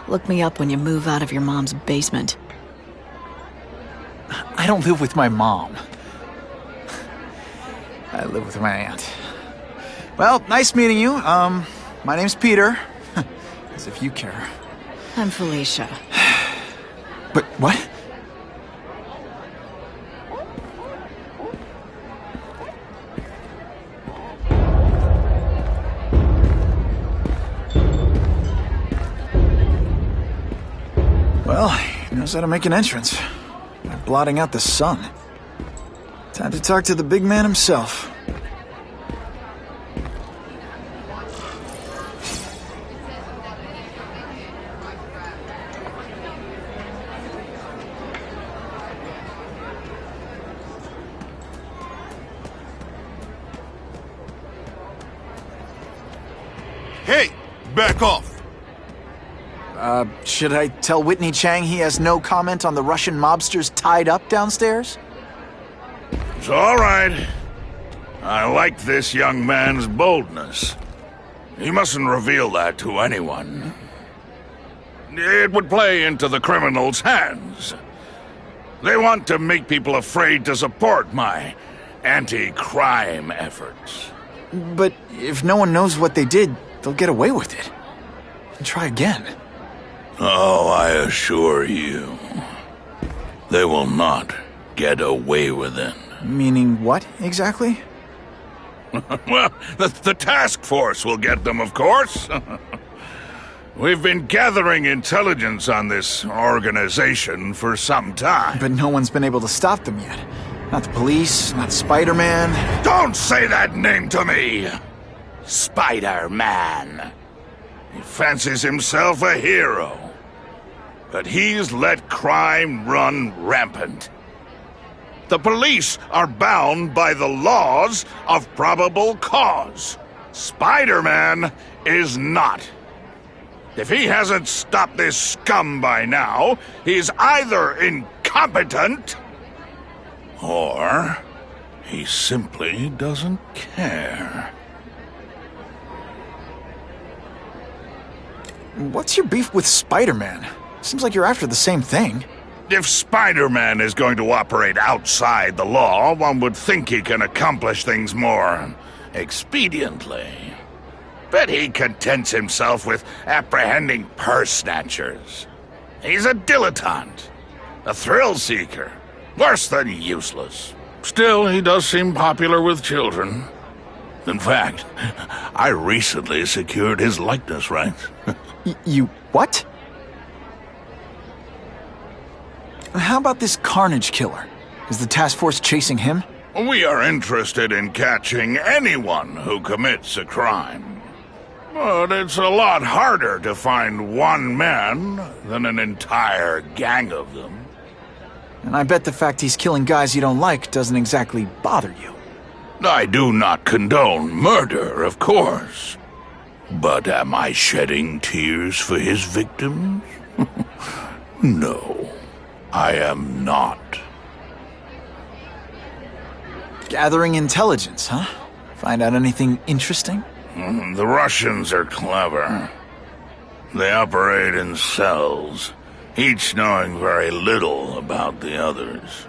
Look me up when you move out of your mom's basement. I don't live with my mom. I live with my aunt. Well, nice meeting you. My name's Peter. As if you care. I'm Felicia. But what? Well, he knows how to make an entrance. By blotting out the sun. Time to talk to the big man himself. Hey, back off. Should I tell Whitney Chang he has no comment on the Russian mobsters tied up downstairs? It's all right. I like this young man's boldness. He mustn't reveal that to anyone. It would play into the criminals' hands. They want to make people afraid to support my anti-crime efforts. But if no one knows what they did, they'll get away with it. And try again. Oh, I assure you, they will not get away with it. Meaning what, exactly? Well, the task force will get them, of course. We've been gathering intelligence on this organization for some time. But no one's been able to stop them yet. Not the police, not Spider-Man. Don't say that name to me! Spider-Man. He fancies himself a hero. But he's let crime run rampant. The police are bound by the laws of probable cause. Spider-Man is not. If he hasn't stopped this scum by now, he's either incompetent or he simply doesn't care. What's your beef with Spider-Man? Seems like you're after the same thing. If Spider-Man is going to operate outside the law, one would think he can accomplish things more expediently. But he contents himself with apprehending purse snatchers. He's a dilettante, a thrill-seeker, worse than useless. Still, he does seem popular with children. In fact, I recently secured his likeness rights. You what? How about this Carnage killer? Is the task force chasing him? We are interested in catching anyone who commits a crime. But it's a lot harder to find one man than an entire gang of them. And I bet the fact he's killing guys you don't like doesn't exactly bother you. I do not condone murder, of course. But am I shedding tears for his victims? No, I am not. Gathering intelligence, huh? Find out anything interesting? The Russians are clever. They operate in cells, each knowing very little about the others.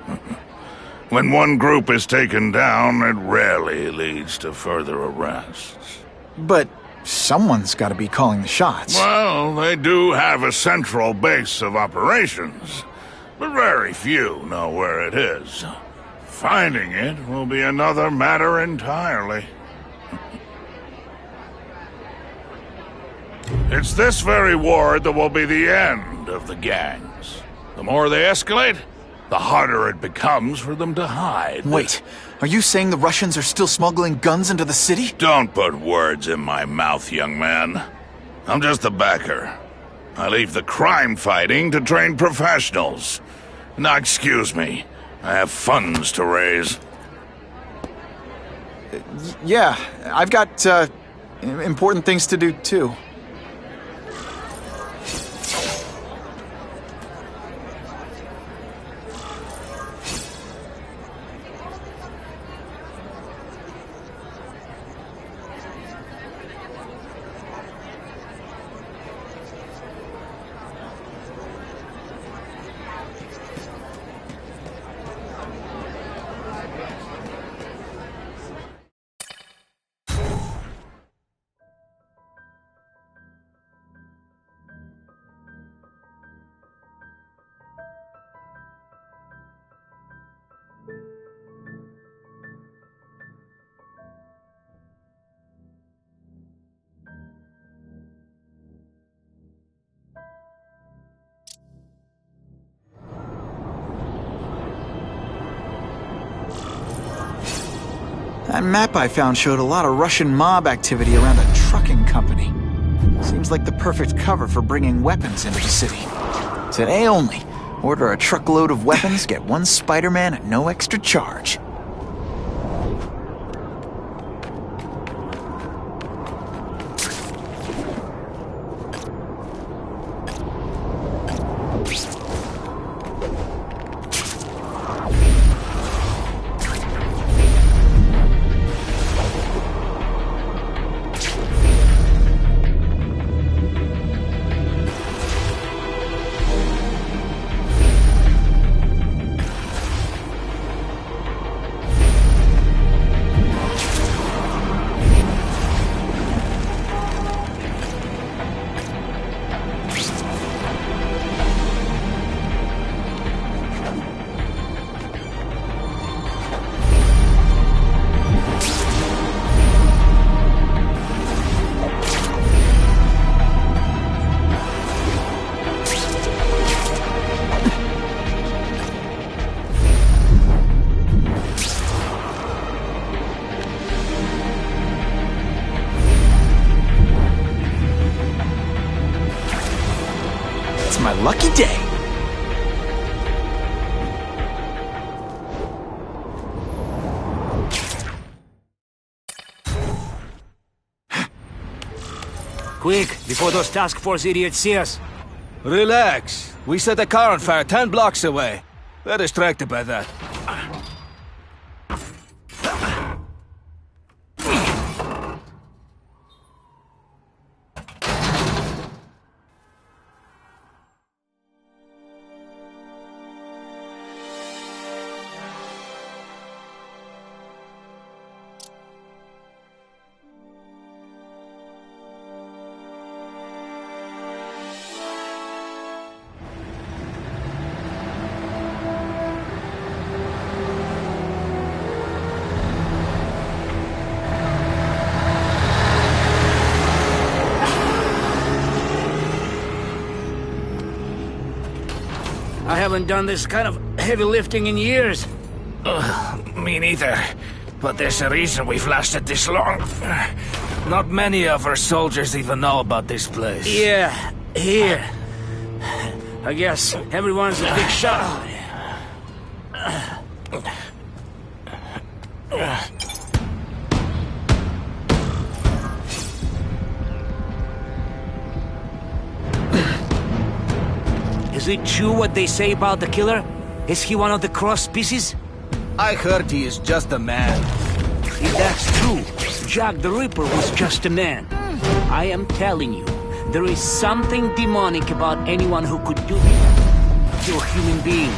When one group is taken down, it rarely leads to further arrests. But someone's got to be calling the shots. Well, they do have a central base of operations, but very few know where it is. Finding it will be another matter entirely. It's this very war that will be the end of the gangs. The more they escalate, the harder it becomes for them to hide. Wait, are you saying the Russians are still smuggling guns into the city? Don't put words in my mouth, young man. I'm just a backer. I leave the crime fighting to trained professionals. Now, excuse me. I have funds to raise. Yeah, I've got, important things to do, too. That map I found showed a lot of Russian mob activity around a trucking company. Seems like the perfect cover for bringing weapons into the city. Today only, order a truckload of weapons, get one Spider-Man at no extra charge. My lucky day. Quick, before those task force idiots see us. Relax. We set a car on fire 10 blocks away. They're distracted by that. I haven't done this kind of heavy lifting in years. Me neither. But there's a reason we've lasted this long. Not many of our soldiers even know about this place. Yeah, here. I guess everyone's a big shot. Is it true what they say about the killer? Is he one of the cross species? I heard he is just a man. If that's true, Jack the Ripper was just a man. I am telling you, there is something demonic about anyone who could do that to a human being.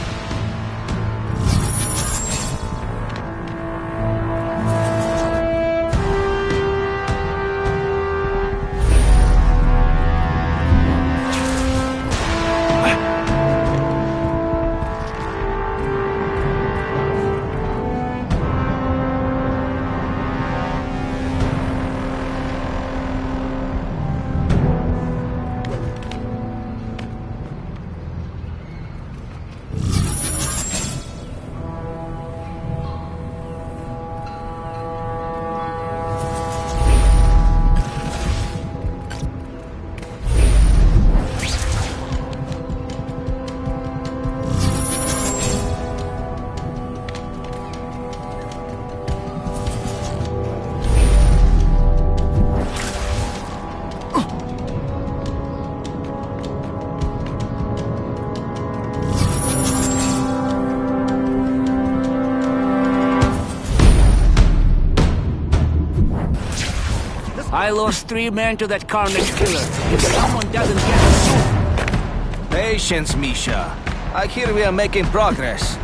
I lost 3 men to that carnage killer. If someone doesn't get it soon... Patience, Misha. I hear we are making progress.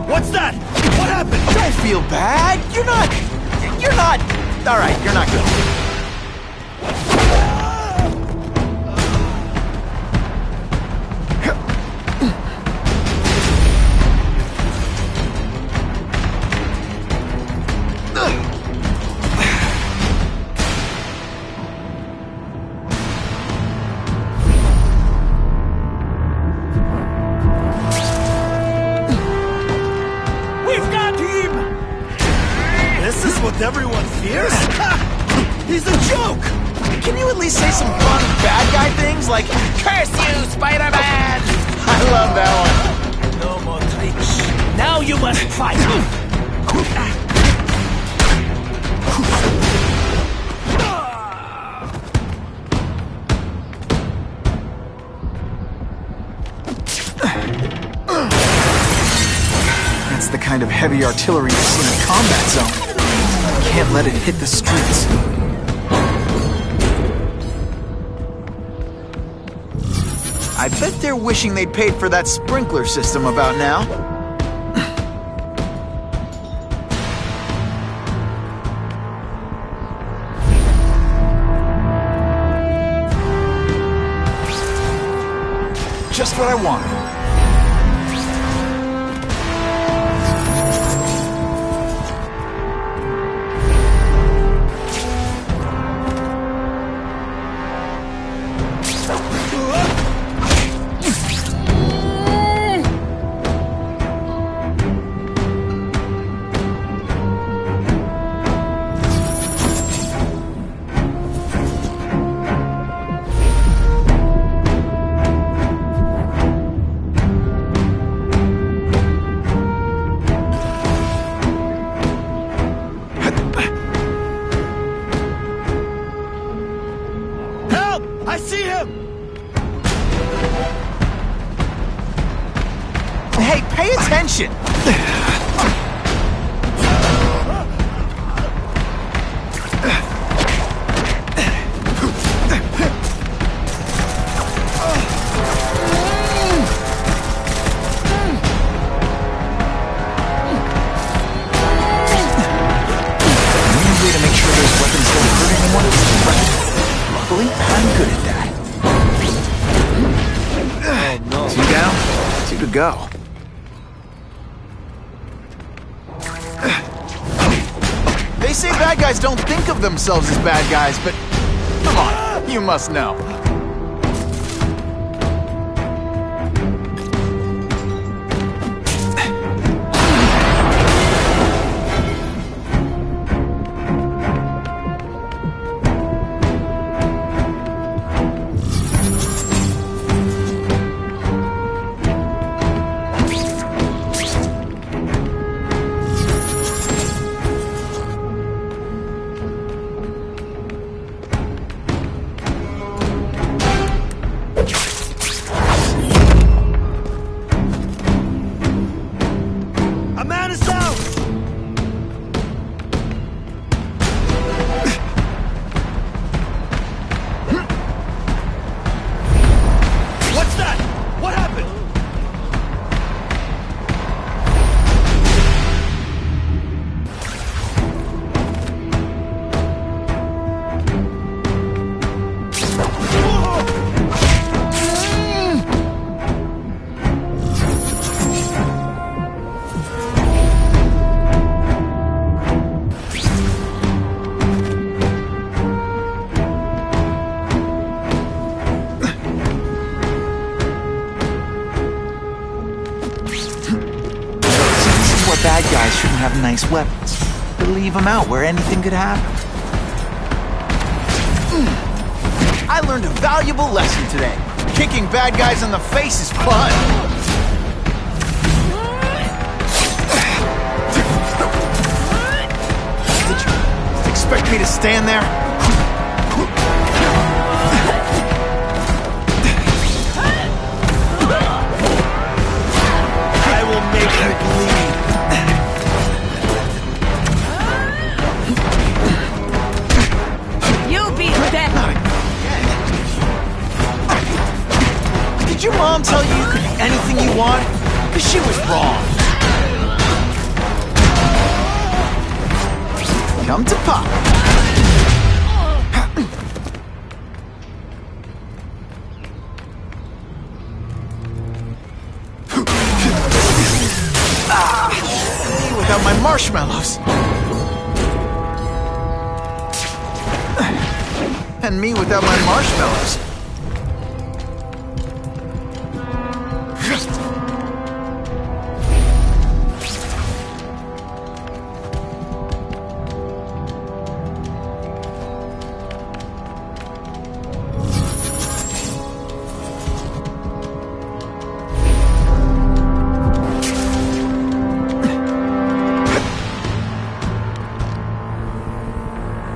What's that? What happened? Don't feel bad. You're not... All right, you're not good. We've got him! This is what everyone fears? He's a joke! Can you at least say some fun bad guy things like, "Curse you, Spider-Man"? I love that one. No more tricks. Now you must fight! That's the kind of heavy artillery you see in a combat zone. Can't let it hit the streets. I bet they're wishing they'd paid for that sprinkler system about now. Just what I wanted. I see him! Hey, pay attention! down, 2 to go. They say bad guys don't think of themselves as bad guys, but come on, you must know. Bad guys shouldn't have nice weapons. But leave them out where anything could happen. I learned a valuable lesson today. Kicking bad guys in the face is fun. Did you expect me to stand there? I will make you bleed. Did your mom tell you you could be anything you want? Because she was wrong. Come to Pop. Me without my marshmallows. And me without my marshmallows.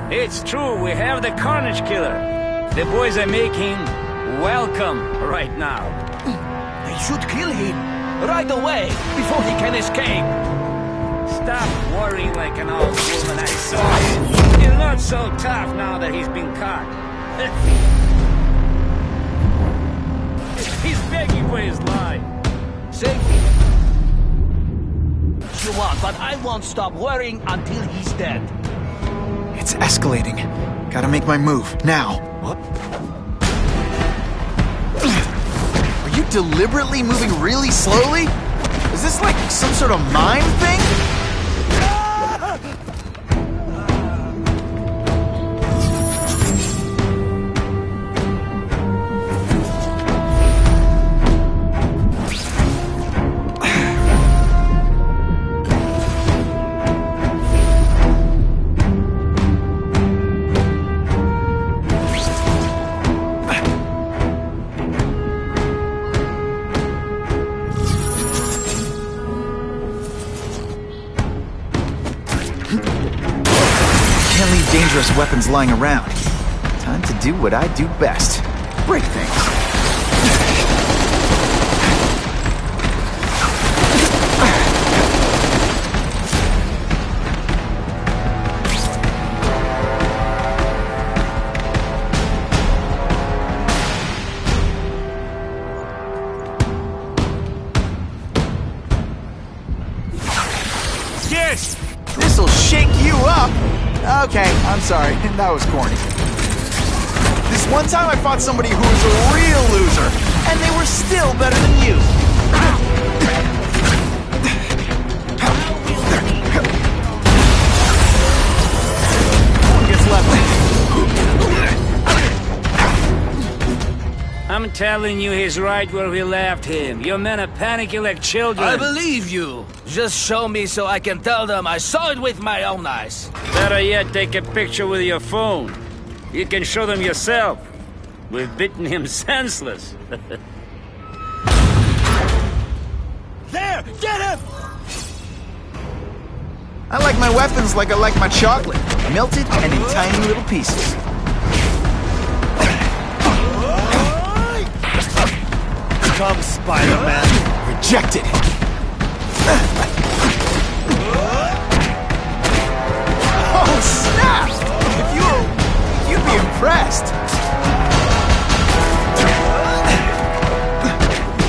It's true, we have the Carnage Killer. The boys are making welcome right now. They should kill him right away before he can escape. Stop worrying like an old woman, I saw it. He's not so tough now that he's been caught. He's begging for his life. See? You want, but I won't stop worrying until he's dead. It's escalating. Gotta make my move, now. What? Are you deliberately moving really slowly? Is this like some sort of mime thing? Can't leave dangerous weapons lying around. Time to do what I do best. Break things. Yes! This'll shake you up! Okay, I'm sorry. That was corny. This one time I fought somebody who was a real loser. and they were still better than you. Who gets left? I'm telling you, he's right where we left him. Your men are panicking like children. I believe you. Just show me so I can tell them I saw it with my own eyes. Better yet, take a picture with your phone. You can show them yourself. We've beaten him senseless. There! Get him! I like my weapons like I like my chocolate. Melted and in tiny little pieces. Come, Spider-Man. Rejected. Oh, snap! You'd be impressed.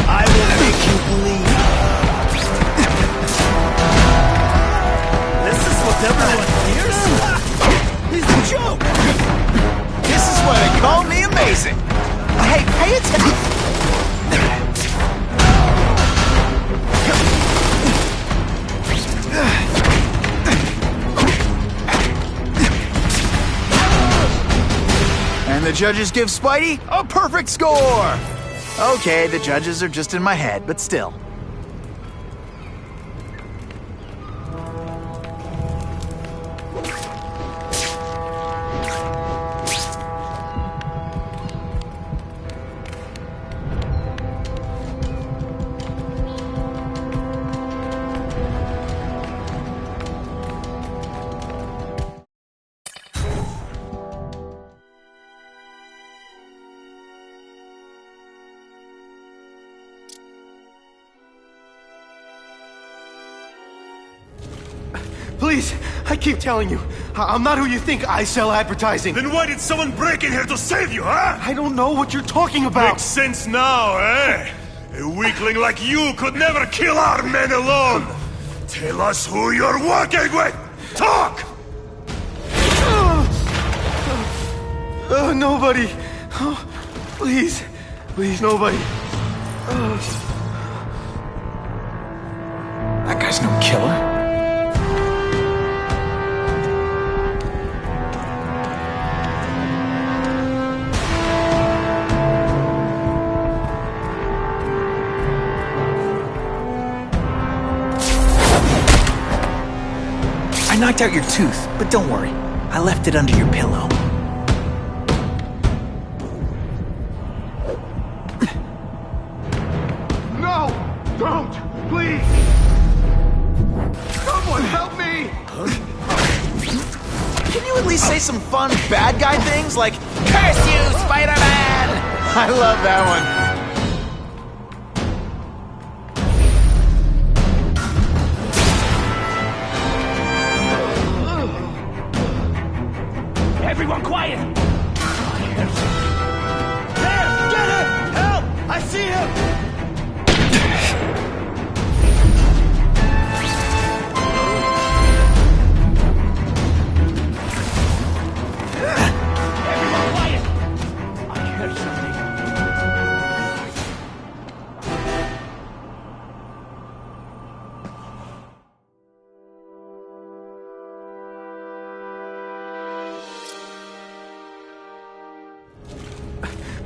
I will make you believe. This is what everyone hears? He's a joke! This is why they call me amazing. Hey, pay attention. And the judges give Spidey a perfect score! Okay, the judges are just in my head, but still. Please, I keep telling you, I'm not who you think. I sell advertising. Then why did someone break in here to save you, huh? I don't know what you're talking about. Makes sense now, eh? A weakling like you could never kill our men alone. Tell us who you're working with. Talk! Nobody. Oh, please, nobody. That guy's no killer. I knocked out your tooth, but don't worry. I left it under your pillow. No! Don't! Please! Someone help me! Can you at least say some fun bad guy things like, "Curse you, Spider-Man"? I love that one. Everyone quiet! There! Get him! Help! I see him! Everyone quiet! I heard something.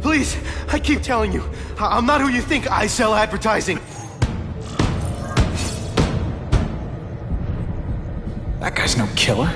Please, I keep telling you, I'm not who you think. I sell advertising. That guy's no killer.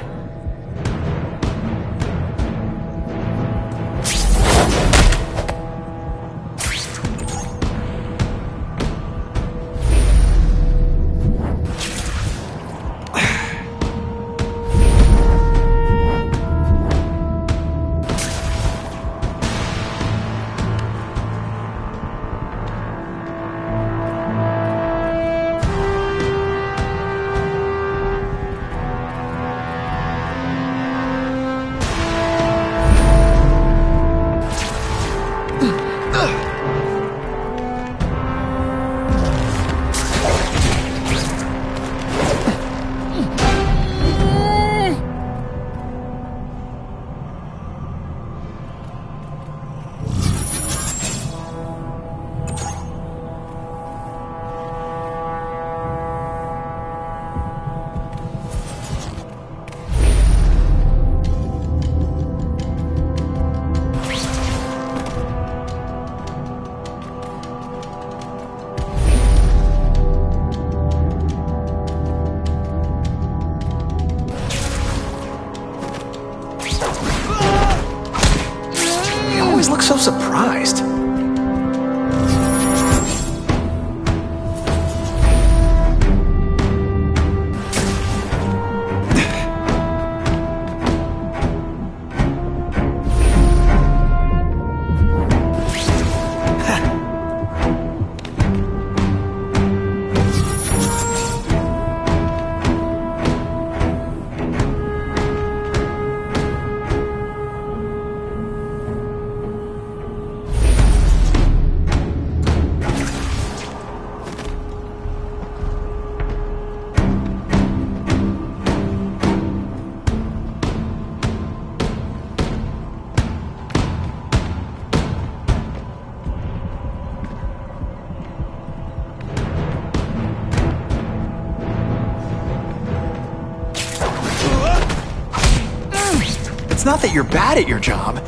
It's not that you're bad at your job.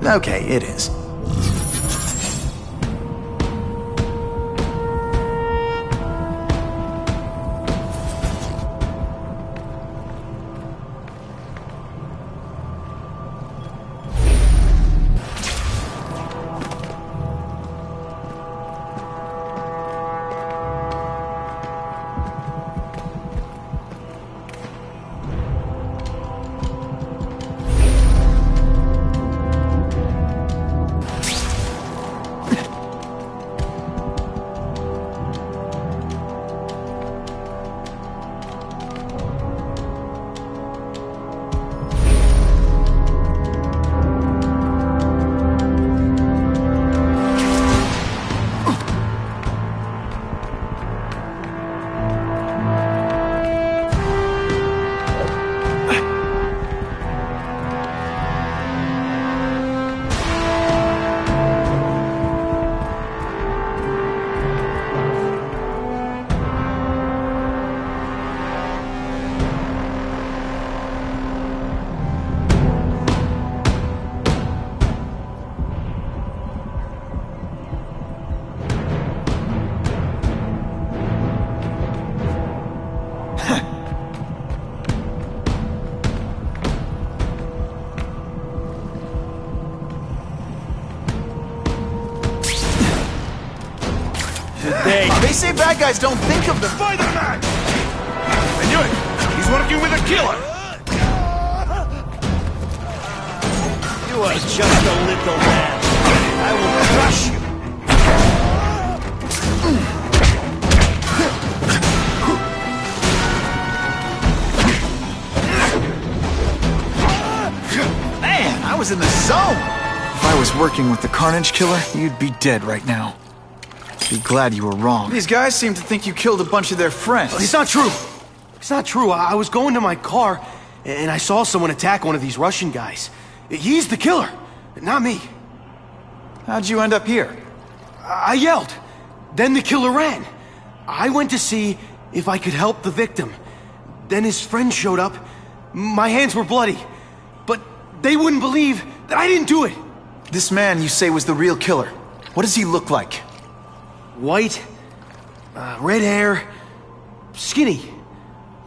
Okay, it is. They say bad guys don't think of the Spider-Man! I knew it! He's working with a killer! You are just a little man. I will crush you. Man, I was in the zone! If I was working with the Carnage Killer, you'd be dead right now. Be glad you were wrong. These guys seem to think you killed a bunch of their friends. It's not true. It's not true. I was going to my car, and I saw someone attack one of these Russian guys. He's the killer, not me. How'd you end up here? I yelled. Then the killer ran. I went to see if I could help the victim. Then his friend showed up. My hands were bloody. But they wouldn't believe that I didn't do it. This man you say was the real killer. What does he look like? White, red hair, skinny,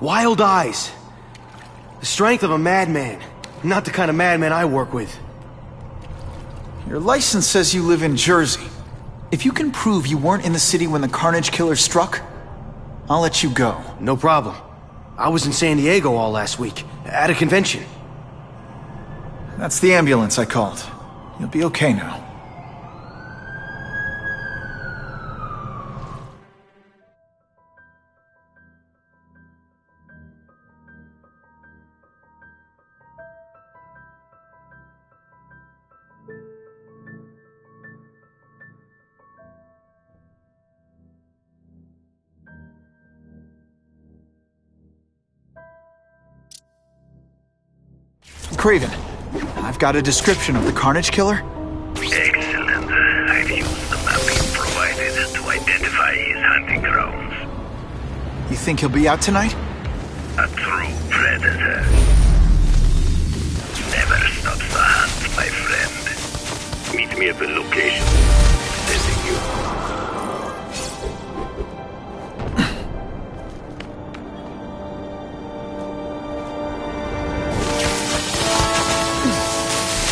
wild eyes. The strength of a madman. Not the kind of madman I work with. Your license says you live in Jersey. If you can prove you weren't in the city when the Carnage Killer struck, I'll let you go. No problem. I was in San Diego all last week, at a convention. That's the ambulance I called. You'll be okay now. Craven, I've got a description of the Carnage Killer. Excellent. I've used the mapping provided to identify his hunting grounds. You think he'll be out tonight? A true predator. Never stops the hunt, my friend. Meet me at the location. Sending you.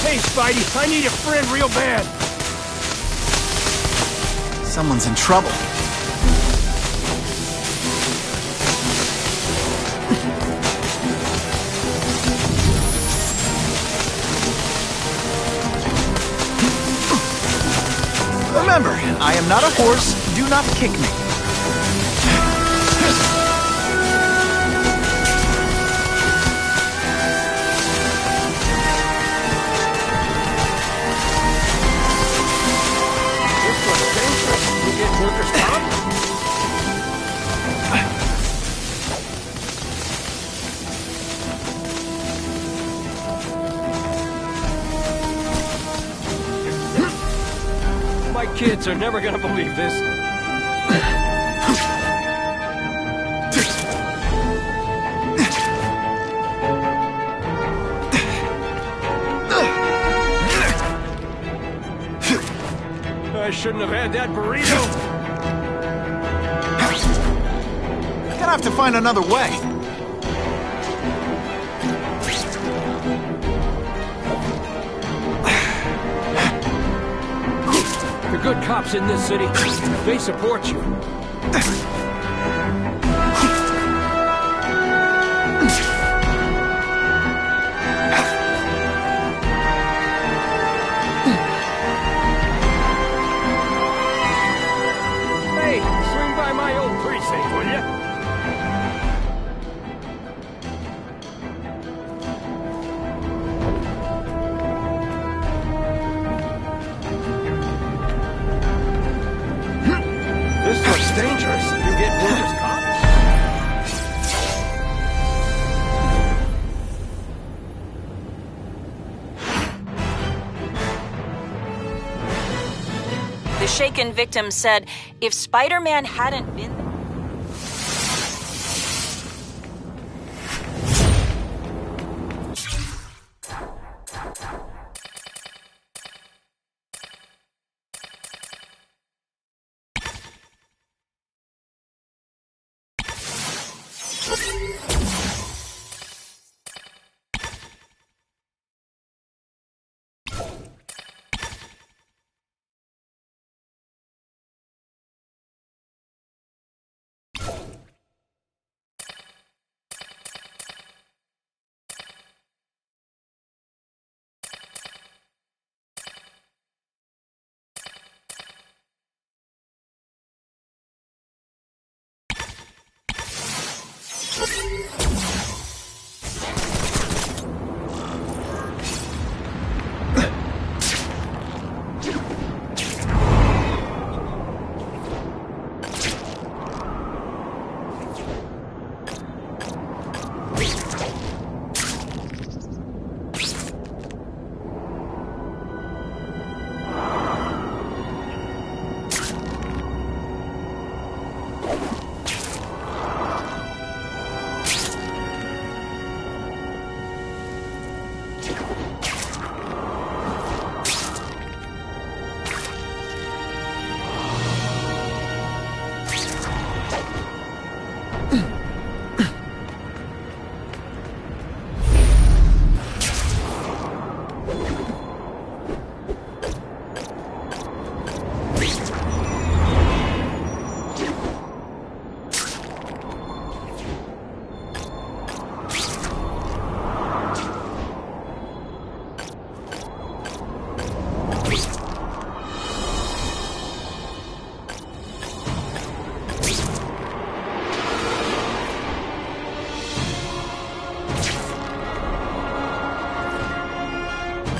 Hey, Spidey, I need a friend real bad. Someone's in trouble. Remember, I am not a horse. Do not kick me. My kids are never gonna believe this. shouldn't have had that burrito. Gonna have to find another way. The good cops in this city, they support you. Hey, swing by my old precinct, will ya? This looks dangerous. You get dangerous cops? The shaken victim said if Spider-Man hadn't been there.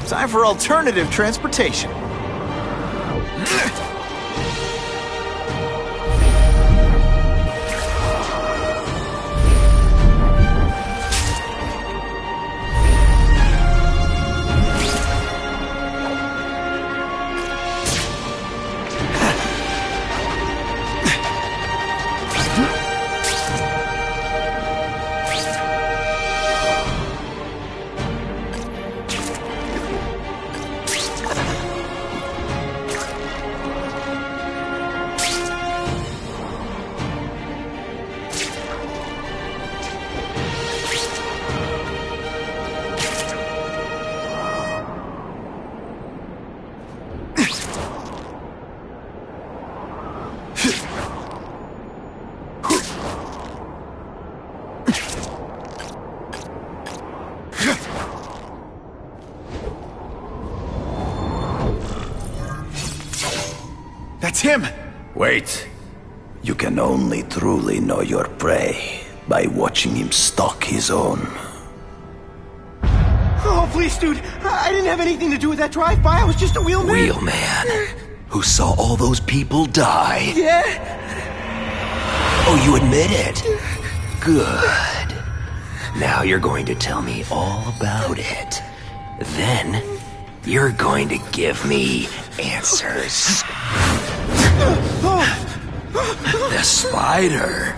Time for alternative transportation. That's him! Wait. You can only truly know your prey by watching him stalk his own. Oh, please, dude. I didn't have anything to do with that drive-by. I was just a wheelman. Wheelman? Who saw all those people die? Yeah. Oh, you admit it? Good. Now you're going to tell me all about it. Then, you're going to give me answers. The spider.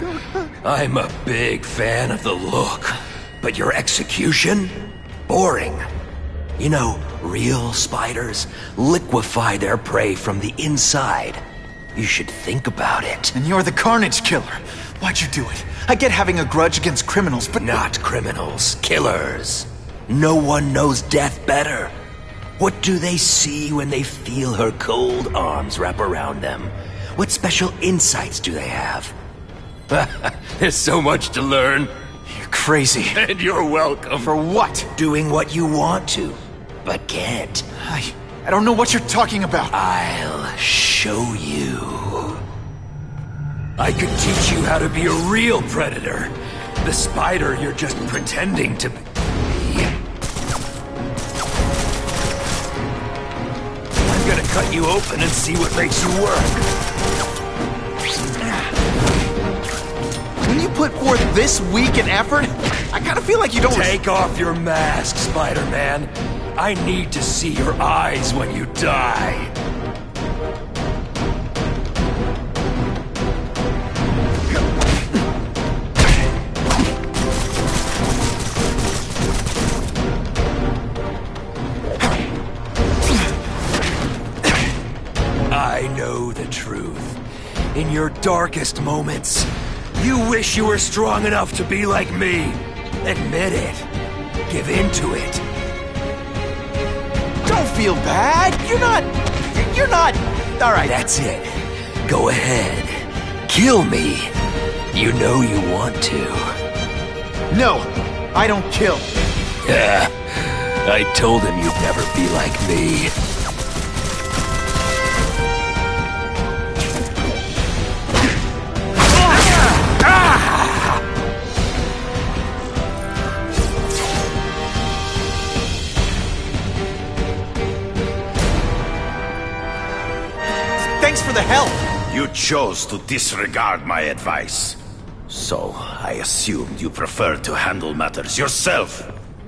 I'm a big fan of the look. But your execution? Boring. You know, real spiders liquefy their prey from the inside. You should think about it. And you're the Carnage Killer. Why'd you do it? I get having a grudge against criminals, but... Not criminals, killers. No one knows death better. What do they see when they feel her cold arms wrap around them? What special insights do they have? There's so much to learn. You're crazy. And you're welcome. For what? Doing what you want to, but can't. I don't know what you're talking about. I'll show you. I could teach you how to be a real predator. The spider you're just pretending to be. I'm gonna cut you open and see what makes you work. When you put forth this week an effort, I kind of feel like you don't... Take off your mask, Spider-Man. I need to see your eyes when you die. I know the truth. In your darkest moments, you wish you were strong enough to be like me. Admit it. Give in to it. Don't feel bad. You're not... All right. That's it. Go ahead. Kill me. You know you want to. No, I don't kill. I told him you'd never be like me. Thanks for the help. You chose to disregard my advice. So, I assumed you preferred to handle matters yourself.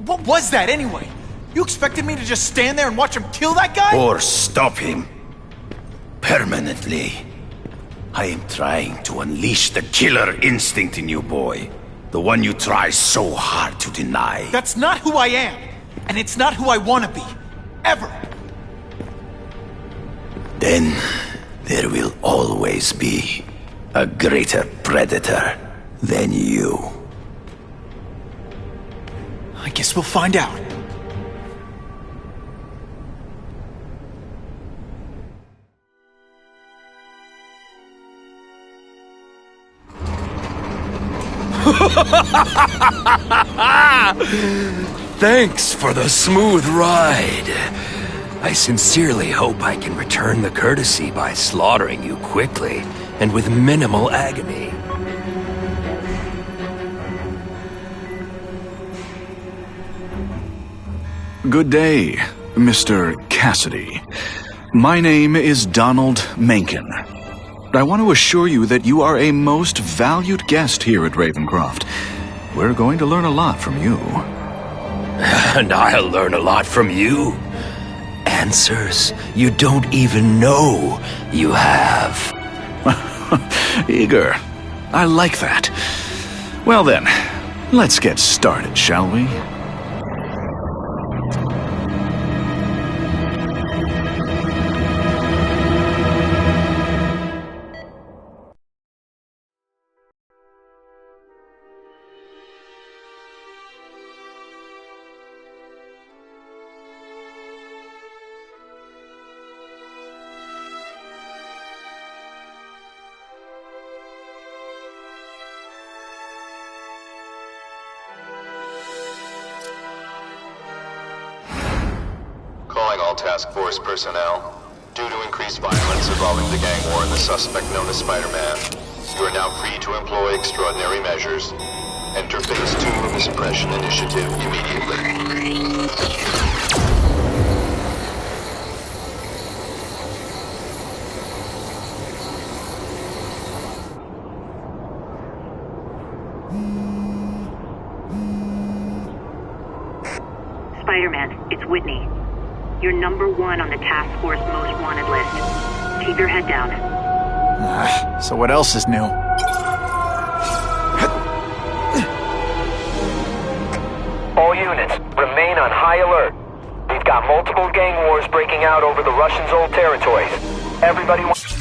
What was that anyway? You expected me to just stand there and watch him kill that guy? Or stop him. Permanently. I am trying to unleash the killer instinct in you, boy. The one you try so hard to deny. That's not who I am. And it's not who I want to be. Ever. Then, there will always be a greater predator than you. I guess we'll find out. Thanks for the smooth ride. I sincerely hope I can return the courtesy by slaughtering you quickly and with minimal agony. Good day, Mr. Cassidy. My name is Donald Mencken. I want to assure you that you are a most valued guest here at Ravencroft. We're going to learn a lot from you. And I'll learn a lot from you. Answers you don't even know you have. Eager. I like that. Well then, let's get started, shall we? Task Force personnel. Due to increased violence involving the gang war and the suspect known as Spider-Man, you are now free to employ extraordinary measures. Enter Phase 2 of the Suppression Initiative immediately. Spider-Man, it's Whitney. You're #1 on the task force most wanted list. Keep your head down. So what else is new? All units, remain on high alert. We've Got multiple gang wars breaking out over the Russians' old territories. Everybody wants...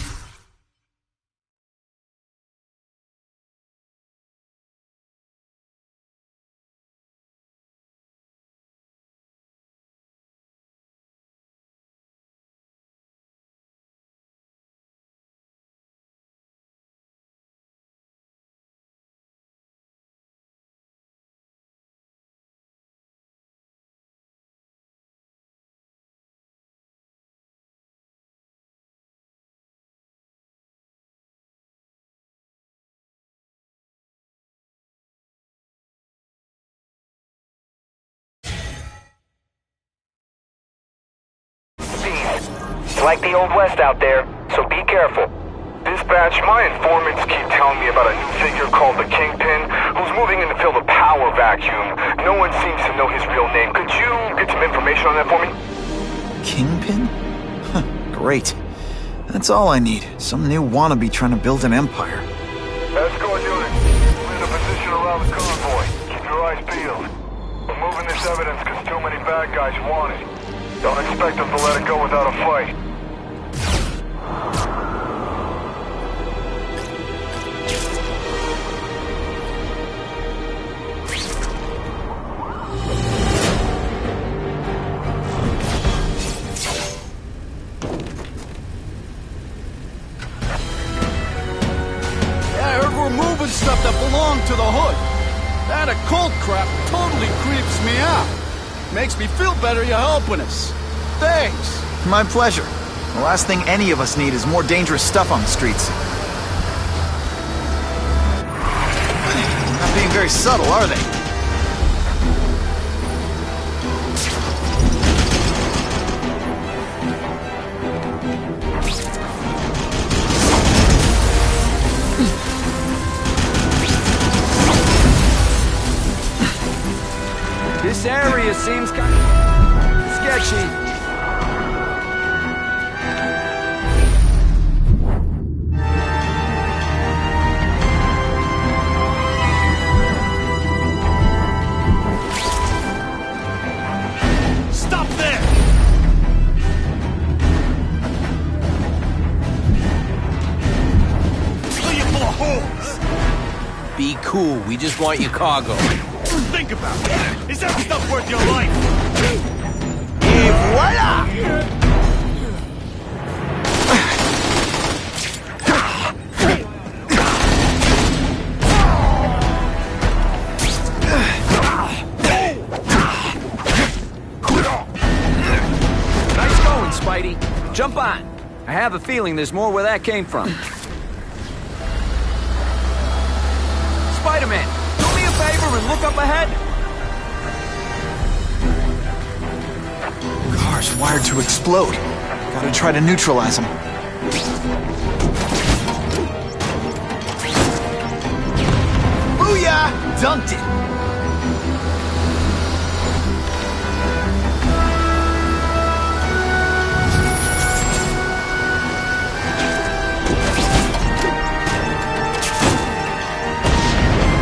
It's like the Old West out there, so be careful. Dispatch, my informants keep telling me about a new figure called the Kingpin, who's moving in to fill the power vacuum. No one seems to know his real name. Could you get some information on that for me? Kingpin? Huh, great. That's all I need. Some new wannabe trying to build an empire. Escort unit, we're in a position around the convoy. Keep your eyes peeled. We're moving this evidence because too many bad guys want it. Don't expect them to let it go without a fight. Stuff that belonged to the hood. That occult crap totally creeps me out. Makes me feel better you're helping us. Thanks. My pleasure. The last thing any of us need is more dangerous stuff on the streets. Not being very subtle, are they? This area seems kind of sketchy. Stop there! So you're full of holes! Be cool, we just want your cargo. Think about it. Is that stuff worth your life? Et voila! Nice going, Spidey. Jump on. I have a feeling there's more where that came from. Spider-Man, do me a favor and look up ahead. Car's wired to explode. Gotta try to neutralize them. Booyah! Dunked it!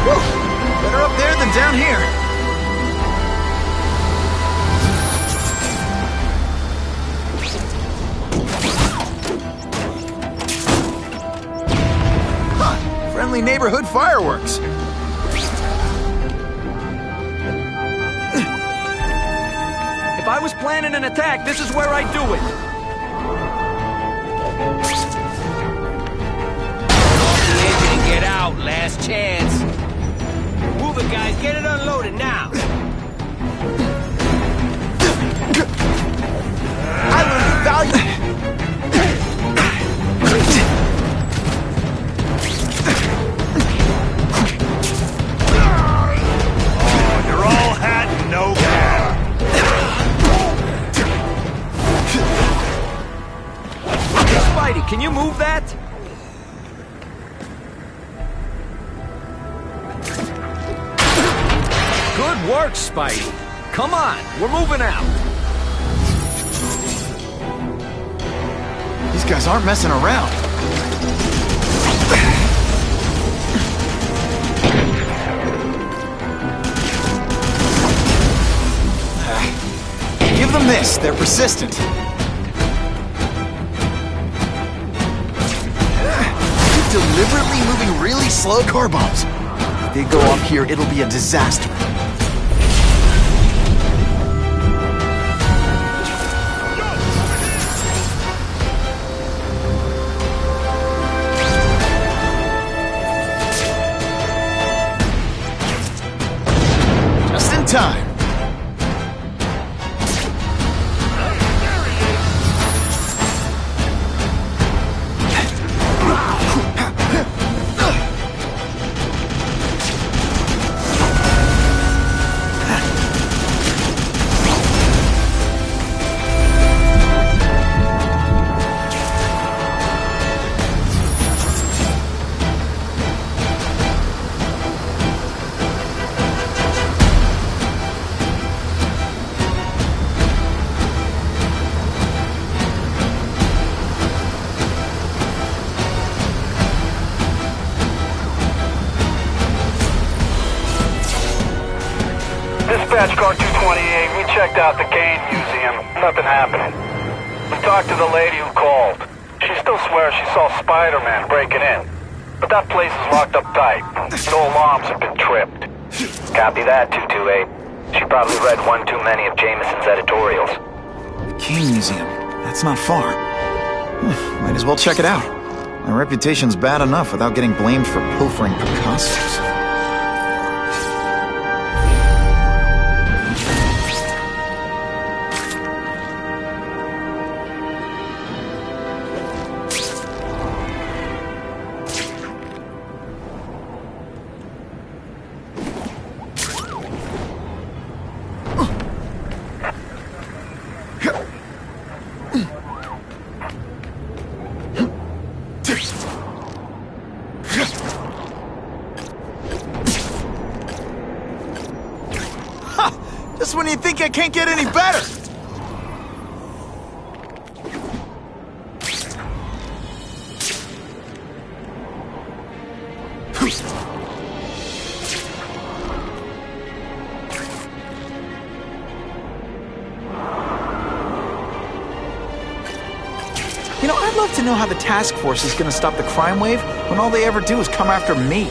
Whew! Better up there than down here. Friendly neighborhood fireworks. If I was planning an attack, this is where I'd do it. Get off the engine and get out. Last chance. Move it, guys. Get it unloaded now. I learned the value. You're all hat and no cap. Spidey, can you move that? Good work, Spidey. Come on, we're moving out. These guys aren't messing around. Give them miss. They're persistent. Deliberately moving really slow. Car bombs. If they go off here, it'll be a disaster. Just in time. Dispatch car 228, we checked out the game museum. Nothing happening. We talked to the lady who called. She still swears she saw Spider-Man breaking in. But that place is locked up tight. No alarms have been tripped. Copy that, 228. She probably read one too many of Jameson's editorials. The King Museum. That's not far. Might as well check it out. My reputation's bad enough without getting blamed for pilfering Picassos. Just when you think I can't get any better! You know, I'd love to know how the task force is gonna stop the crime wave when all they ever do is come after me.